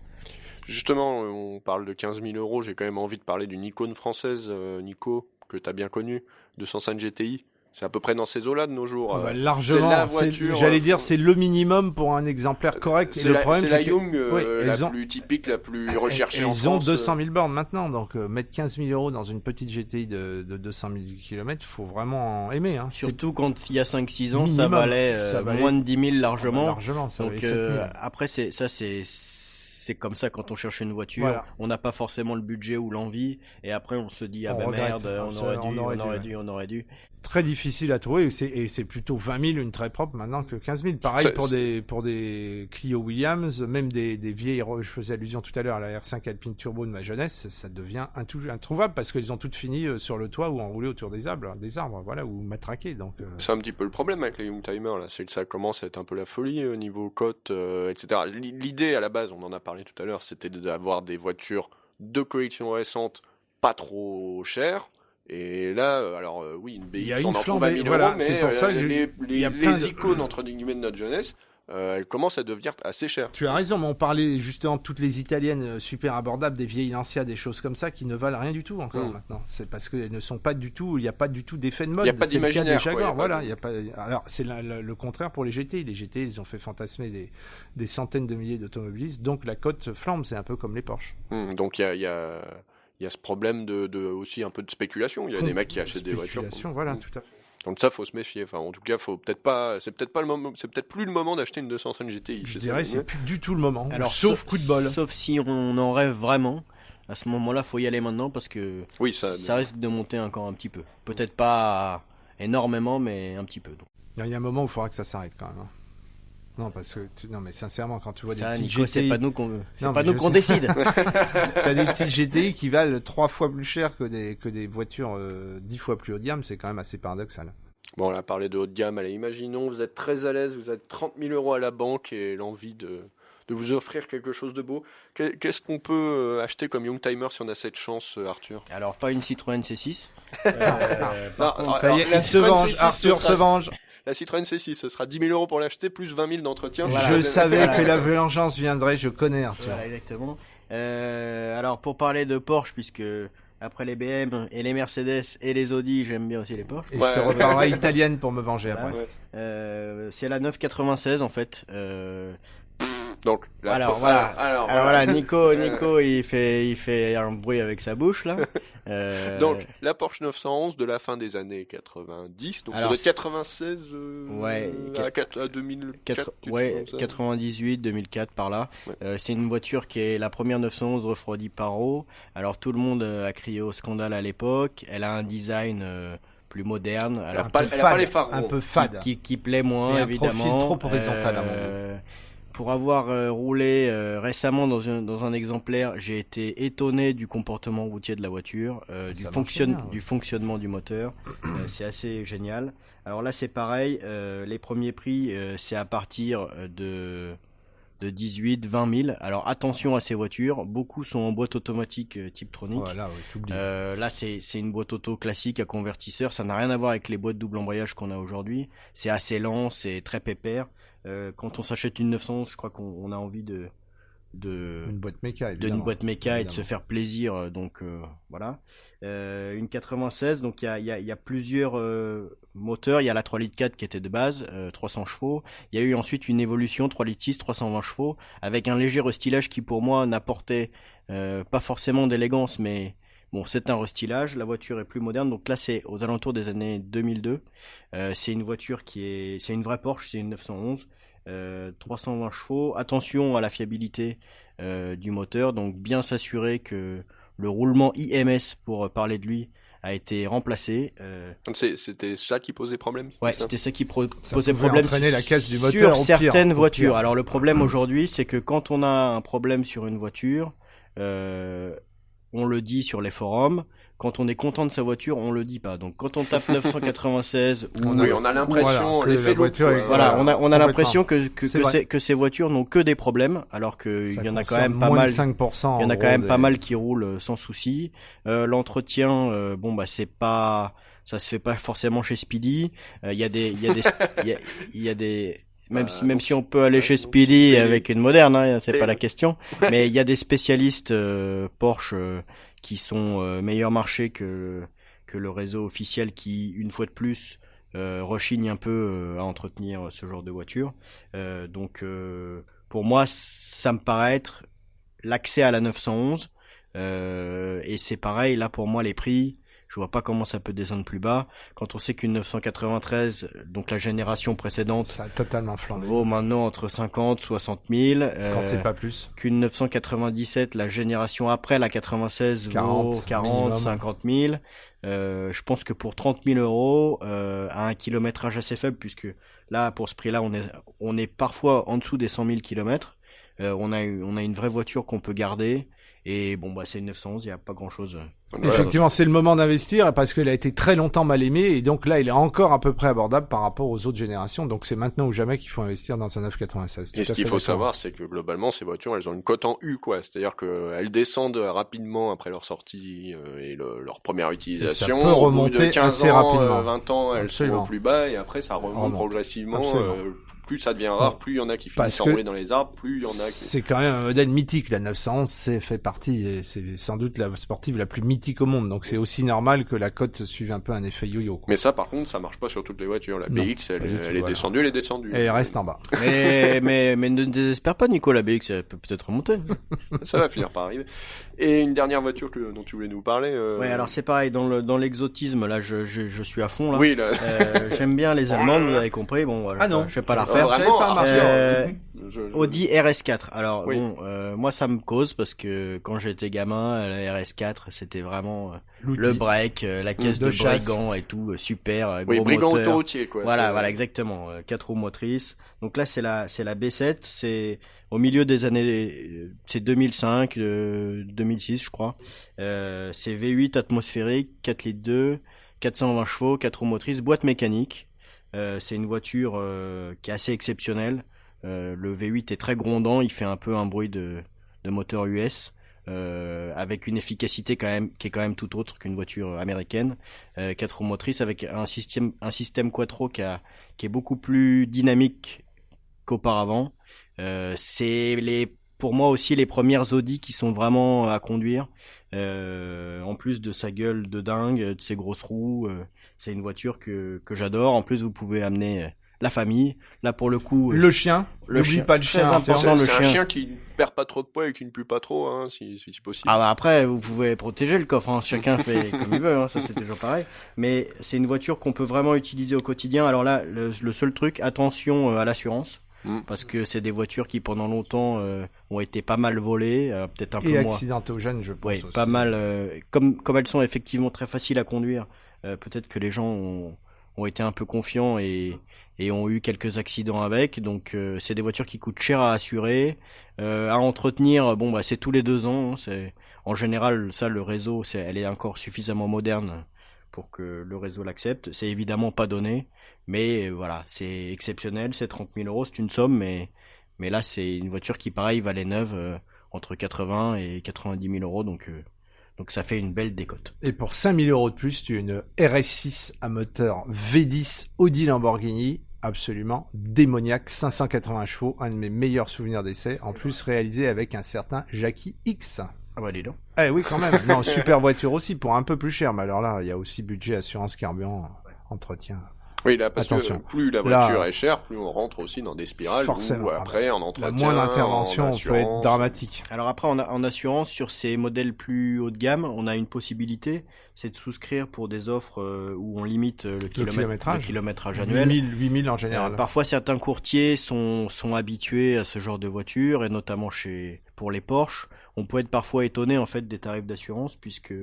Justement, on parle de 15 000 euros, j'ai quand même envie de parler d'une icône française, Nico, que tu as bien connue, 205 GTI. C'est à peu près dans ces eaux-là de nos jours. Largement. C'est la voiture. J'allais dire, c'est le minimum pour un exemplaire correct. C'est la Young plus typique, la plus recherchée en France. Ils ont 200 000 bornes maintenant, donc mettre 15 000 euros dans une petite GTI de 200 000 km, faut vraiment en aimer. Hein. Surtout quand il y a 5-6 ans, ça valait moins de 10 000 largement. Largement, ça donc valait après, c'est comme ça quand on cherche une voiture. Voilà. On n'a pas forcément le budget ou l'envie, et après on se dit merde, on aurait dû. Très difficile à trouver, et c'est plutôt 20 000 une très propre maintenant que 15 000. Pareil pour des Clio Williams, même des vieilles, je faisais allusion tout à l'heure à la R5 Alpine Turbo de ma jeunesse, ça devient introuvable parce qu'ils ont toutes fini sur le toit ou enroulées autour des arbres, voilà, ou matraquées. Donc c'est un petit peu le problème avec les Youngtimer là, c'est que ça commence à être un peu la folie au niveau cote, etc. L'idée à la base, on en a parlé tout à l'heure, c'était d'avoir des voitures de collection récente pas trop chères. Et là, alors oui, une BX, on en trouve à 1000 euros, mais c'est pour ça que les icônes entre guillemets de notre jeunesse, elles commencent à devenir assez chères. Tu as raison, mais on parlait justement de toutes les italiennes super abordables, des vieilles Lancia, des choses comme ça qui ne valent rien du tout encore maintenant. C'est parce qu'elles ne sont pas du tout, il n'y a pas du tout d'effet de mode. Il n'y a pas d'imaginaire. Des Jaguar, voilà, il y a pas. Alors c'est le contraire pour les GT. Les GT, ils ont fait fantasmer des centaines de milliers d'automobilistes, donc la cote flambe. C'est un peu comme les Porsche. Donc il y a ce problème de aussi un peu de spéculation. Il y a des mecs qui achètent des voitures. Voilà, tout à fait. Donc ça, faut se méfier. Enfin, en tout cas, c'est peut-être plus le moment d'acheter une 205 GTI. Je dirais, c'est plus du tout le moment. Alors, sauf coup de bol. Sauf si on en rêve vraiment. À ce moment-là, faut y aller maintenant parce que ça risque de monter encore un petit peu. Peut-être pas énormément, mais un petit peu. Donc. Il y a un moment où il faudra que ça s'arrête quand même. Non, parce que non, mais sincèrement, quand tu vois des petits Nico, GTI, c'est pas nous qu'on décide. T'as des petits GTI qui valent 3 fois plus cher que des voitures 10 fois plus haut de gamme, c'est quand même assez paradoxal. Bon, on a parlé de haut de gamme. Allez, imaginons, vous êtes très à l'aise, vous êtes 30 000 euros à la banque et l'envie de vous offrir quelque chose de beau. Qu'est-ce qu'on peut acheter comme Youngtimer si on a cette chance, Arthur? Alors, pas une Citroën C6. Ça y est, il se venge. Arthur se venge. La Citroën C6, ce sera 10 000 euros pour l'acheter, plus 20 000 d'entretien. Je savais que la vengeance viendrait, je connais Arthur. Voilà, exactement. Alors, pour parler de Porsche, puisque après les BM et les Mercedes et les Audi, j'aime bien aussi les Porsche. Et je te reparlerai italienne pour me venger après. C'est la 996 en fait. Donc, là, alors voilà, Nico, il fait un bruit avec sa bouche là. Donc la Porsche 911 de la fin des années 90, donc alors, de 96 à 2004, 98, 2004 par là. C'est une voiture qui est la première 911 refroidie par eau. Alors tout le monde a crié au scandale à l'époque. Elle a un design plus moderne. Elle a pas les phares un peu fade, qui plaît moins et évidemment. Un profil trop horizontal à mon goût. Pour avoir roulé récemment dans un exemplaire, j'ai été étonné du comportement routier de la voiture, du fonctionnement du moteur. C'est assez génial. Alors là, c'est pareil. Les premiers prix, c'est à partir de 18, 20 000. Alors attention à ces voitures. Beaucoup sont en boîte automatique Tiptronic. Voilà, là, c'est une boîte auto classique à convertisseur. Ça n'a rien à voir avec les boîtes double embrayage qu'on a aujourd'hui. C'est assez lent, c'est très pépère. Quand on s'achète une 911, je crois qu'on a envie une boîte méca, d'une boîte méca et de se faire plaisir. Donc voilà. Une 96. Donc il y a plusieurs moteurs. Il y a la 3 litres 4 qui était de base, 300 chevaux. Il y a eu ensuite une évolution 3 litres 6, 320 chevaux, avec un léger restylage qui pour moi n'apportait pas forcément d'élégance, mais bon, c'est un restylage. La voiture est plus moderne. Donc là, c'est aux alentours des années 2002. C'est une voiture c'est une vraie Porsche. C'est une 911. 320 chevaux. Attention à la fiabilité du moteur. Donc bien s'assurer que le roulement IMS, pour parler de lui, a été remplacé. C'était ça qui posait problème. C'était ça qui posait problème la caisse du moteur sur certaines voitures. Alors le problème aujourd'hui, c'est que quand on a un problème sur une voiture, on le dit sur les forums. Quand on est content de sa voiture, on le dit pas. Donc quand on tape 996 on a l'impression l'effet voiture on a l'impression que ces voitures n'ont que des problèmes, alors que il y en a quand même pas mal. 5% il y en a quand même pas mal qui roulent sans souci. L'entretien, c'est pas, ça se fait pas forcément chez Speedy. Il y a des même si on peut aller chez Speedy avec une moderne, c'est pas la question. Mais il y a des spécialistes Porsche qui sont meilleur marché que le réseau officiel qui, une fois de plus, rechignent un peu à entretenir ce genre de voiture. Donc pour moi, ça me paraît être l'accès à la 911. Et c'est pareil, là pour moi les prix, je vois pas comment ça peut descendre plus bas quand on sait qu'une 993, donc la génération précédente, Ça a totalement flambé. vaut maintenant entre 50 60 000. Quand c'est pas plus. Qu'une 997, la génération après la 96, vaut 40 minimum. 50 000. Je pense que pour 30 000 euros, à un kilométrage assez faible, puisque là pour ce prix-là on est parfois en dessous des 100 000 kilomètres. On a une vraie voiture qu'on peut garder. Et bon, bah, c'est une 911, il n'y a pas grand chose. Effectivement, c'est le moment d'investir parce qu'elle a été très longtemps mal aimée et donc là, il est encore à peu près abordable par rapport aux autres générations. Donc c'est maintenant ou jamais qu'il faut investir dans un 996. Et ce qu'il faut savoir, c'est que globalement, ces voitures, elles ont une cote en U, quoi. C'est-à-dire qu'elles descendent rapidement après leur sortie et leur première utilisation. Et ça peut remonter au bout de 15 assez ans, rapidement. 20 ans, elles Absolument. sont au plus bas et après, ça remonte progressivement. Absolument. Plus ça devient rare, plus il y en a qui finissent enroulés dans les arbres, plus il y en a qui... C'est quand même un modèle mythique, la 911, c'est fait partie, et c'est sans doute la sportive la plus mythique au monde, donc c'est aussi normal que la cote suive un peu un effet yo-yo, quoi. Mais ça, par contre, ça marche pas sur toutes les voitures. La Non, BX, elle est voilà. descendue, elle est descendue. Et elle reste en bas. mais ne désespère pas, Nico, la BX, elle peut peut-être remonter. Ça va finir par arriver. Et une dernière voiture dont tu voulais nous parler. Ouais, alors c'est pareil, dans l'exotisme, là, je suis à fond, là. Oui, là. J'aime bien les Allemandes, vous avez compris, bon, voilà. Ah non. Je vais pas la refaire. Vraiment, pas remarqué. Audi RS4. Alors Oui. bon, moi ça me cause parce que quand j'étais gamin, la RS4 c'était vraiment L'outil. le break, la caisse De de chasse. brigand et tout, super, Oui, gros brigand moteur. autoroutier, quoi. Voilà, exactement. 4 roues motrices. Donc là c'est la B7, c'est au milieu des années, c'est 2005, 2006 je crois. C'est V8 atmosphérique, 4 litres 2, 420 chevaux, 4 roues motrices, boîte mécanique. C'est une voiture qui est assez exceptionnelle. Le V8 est très grondant, il fait un peu un bruit de moteur US, avec une efficacité qui est quand même tout autre qu'une voiture américaine. 4 roues motrices avec un système quattro qui est beaucoup plus dynamique qu'auparavant. C'est pour moi aussi les premières Audi qui sont vraiment à conduire. En plus de sa gueule de dingue, de ses grosses roues, c'est une voiture que j'adore. En plus, vous pouvez amener la famille. Là, pour le coup, Le chien. Le N'oublie chien. pas le Très chien. important. tiens. le C'est un chien. chien qui ne perd pas trop de poids et qui ne pue pas trop, hein, si possible. Ah bah après, vous pouvez protéger le coffre, hein. Chacun fait comme il veut, hein. Ça c'est toujours pareil. Mais c'est une voiture qu'on peut vraiment utiliser au quotidien. Alors là, le seul truc, attention à l'assurance. Parce que c'est des voitures qui pendant longtemps ont été pas mal volées, peut-être un peu Et moins. accidentogène, je pense. Oui, aussi. pas mal. Comme elles sont effectivement très faciles à conduire, peut-être que les gens ont été un peu confiants et ont eu quelques accidents avec. Donc c'est des voitures qui coûtent cher à assurer, à entretenir. Bon bah c'est tous les 2 ans. Hein, c'est en général ça le réseau, elle est encore suffisamment moderne pour que le réseau l'accepte. C'est évidemment pas donné, mais voilà, c'est exceptionnel. C'est 30 000 euros, c'est une somme, mais là c'est une voiture qui pareil valait neuve entre 80 et 90 000 euros, donc ça fait une belle décote. Et pour 5 000 euros de plus, tu as une RS6 à moteur V10 Audi Lamborghini, absolument démoniaque, 580 chevaux, un de mes meilleurs souvenirs d'essai, en plus réalisé avec un certain Jackie X. Ah bah dis donc. Eh oui, quand même. Non, super voiture aussi, pour un peu plus cher, mais alors là, il y a aussi budget, assurance, carburant, entretien. Oui, là, parce Attention. que plus la voiture Là, est chère, plus on rentre aussi dans des spirales forcément. où après, en entretien, La moindre intervention en peut être assurance. dramatique. Alors après, en assurance, sur ces modèles plus haut de gamme, on a une possibilité, c'est de souscrire pour des offres où on limite le kilométrage annuel. 8 000 en général. Parfois, certains courtiers sont habitués à ce genre de voiture, et notamment pour les Porsche. On peut être parfois étonné en fait des tarifs d'assurance, puisque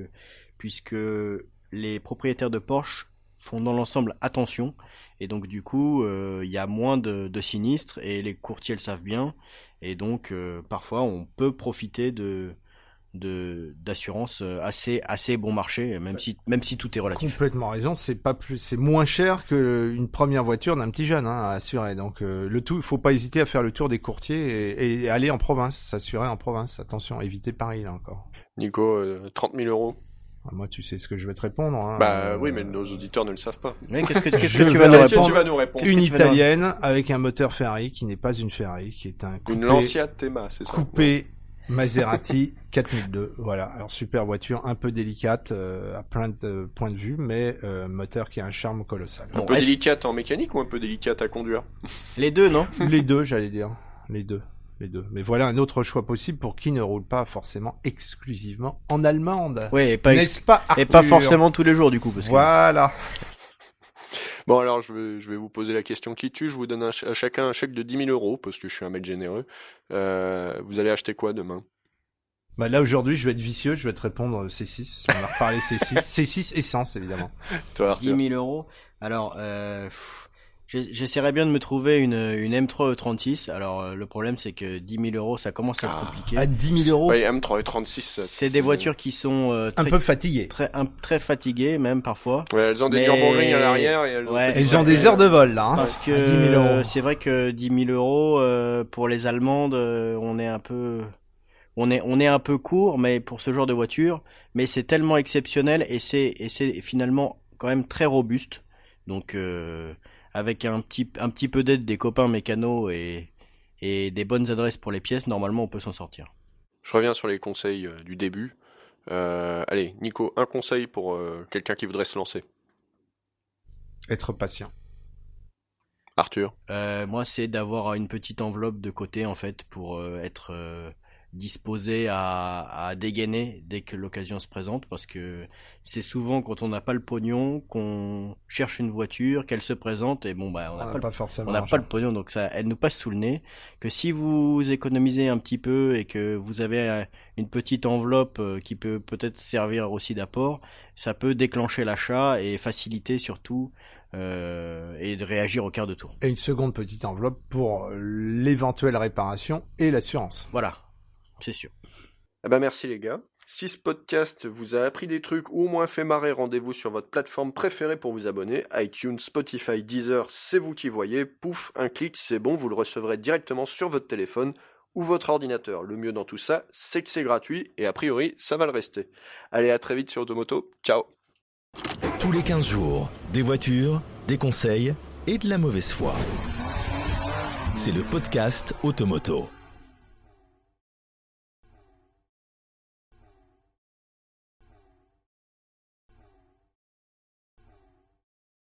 les propriétaires de Porsche font dans l'ensemble attention, et donc du coup il y a moins de sinistres, et les courtiers le savent bien, et donc parfois on peut profiter d'assurance assez bon marché, même si tout est relatif. Complètement raison, c'est moins cher que une première voiture d'un petit jeune, hein, à assurer. Donc le tout, il faut pas hésiter à faire le tour des courtiers et aller en province, s'assurer en province. Attention, évitez Paris là encore. Nico, 30 000 euros. Moi, tu sais ce que je vais te répondre. Hein. Bah oui, mais nos auditeurs ne le savent pas. Mais qu'est-ce que Je tu vais vas nous répondre. répondre? Tu vas nous répondre. Une Qu'est-ce que tu vas nous italienne avec un moteur Ferrari qui n'est pas une Ferrari, qui est un Une Lancia Thema, c'est ça? coupé Maserati 4002, voilà. Alors super voiture, un peu délicate à plein de points de vue, mais moteur qui a un charme colossal. Un peu délicate en mécanique ou un peu délicate à conduire? Les deux, non? Les deux, j'allais dire. Les deux. Mais voilà un autre choix possible pour qui ne roule pas forcément exclusivement en allemande. Oui, N'est-ce pas, Arthur? et pas forcément tous les jours du coup. Parce que... Voilà. Bon alors je vais vous poser la question qui tue, je vous donne à chacun un chèque de 10 000 euros, parce que je suis un mec généreux. Vous allez acheter quoi demain? Bah là aujourd'hui je vais être vicieux, je vais te répondre C6, on va reparler C6. C6 essence évidemment. Toi Arthur? 10 000 euros. Alors, j'essaierais bien de me trouver une M3 E36. Alors, le problème, c'est que 10 000 euros, ça commence à être compliqué. À 10 000 euros, Oui, M3 et 36. C'est des voitures qui sont un peu fatigué. très fatiguées, même parfois. Ouais, elles ont des Mais- Nürburgring à l'arrière et elles ont, Ouais. fait Ils ont des heures de vol là, hein. Parce À 10 000 que euros. c'est vrai que 10 000 euros pour les Allemandes, on est un peu court, mais pour ce genre de voiture, mais c'est tellement exceptionnel et c'est finalement quand même très robuste. Donc avec un petit peu d'aide des copains mécanos et des bonnes adresses pour les pièces, normalement on peut s'en sortir. Je reviens sur les conseils du début. Allez, Nico, un conseil pour quelqu'un qui voudrait se lancer. Être patient. Arthur? Moi, c'est d'avoir une petite enveloppe de côté en fait pour être disposé à dégainer dès que l'occasion se présente, parce que c'est souvent quand on n'a pas le pognon qu'on cherche une voiture, qu'elle se présente et bon bah on n'a pas, forcément. on n'a pas le pognon, donc ça, elle nous passe sous le nez. Que si vous économisez un petit peu et que vous avez une petite enveloppe qui peut peut-être servir aussi d'apport, ça peut déclencher l'achat et faciliter surtout et de réagir au quart de tour. Et une seconde petite enveloppe pour l'éventuelle réparation et l'assurance. Voilà, c'est sûr. Eh ben merci les gars. Si ce podcast vous a appris des trucs ou au moins fait marrer, rendez-vous sur votre plateforme préférée pour vous abonner. iTunes, Spotify, Deezer, c'est vous qui voyez. Pouf, un clic, c'est bon, vous le recevrez directement sur votre téléphone ou votre ordinateur. Le mieux dans tout ça, c'est que c'est gratuit et a priori, ça va le rester. Allez, à très vite sur Automoto. Ciao. Tous les 15 jours, des voitures, des conseils et de la mauvaise foi. C'est le podcast Automoto.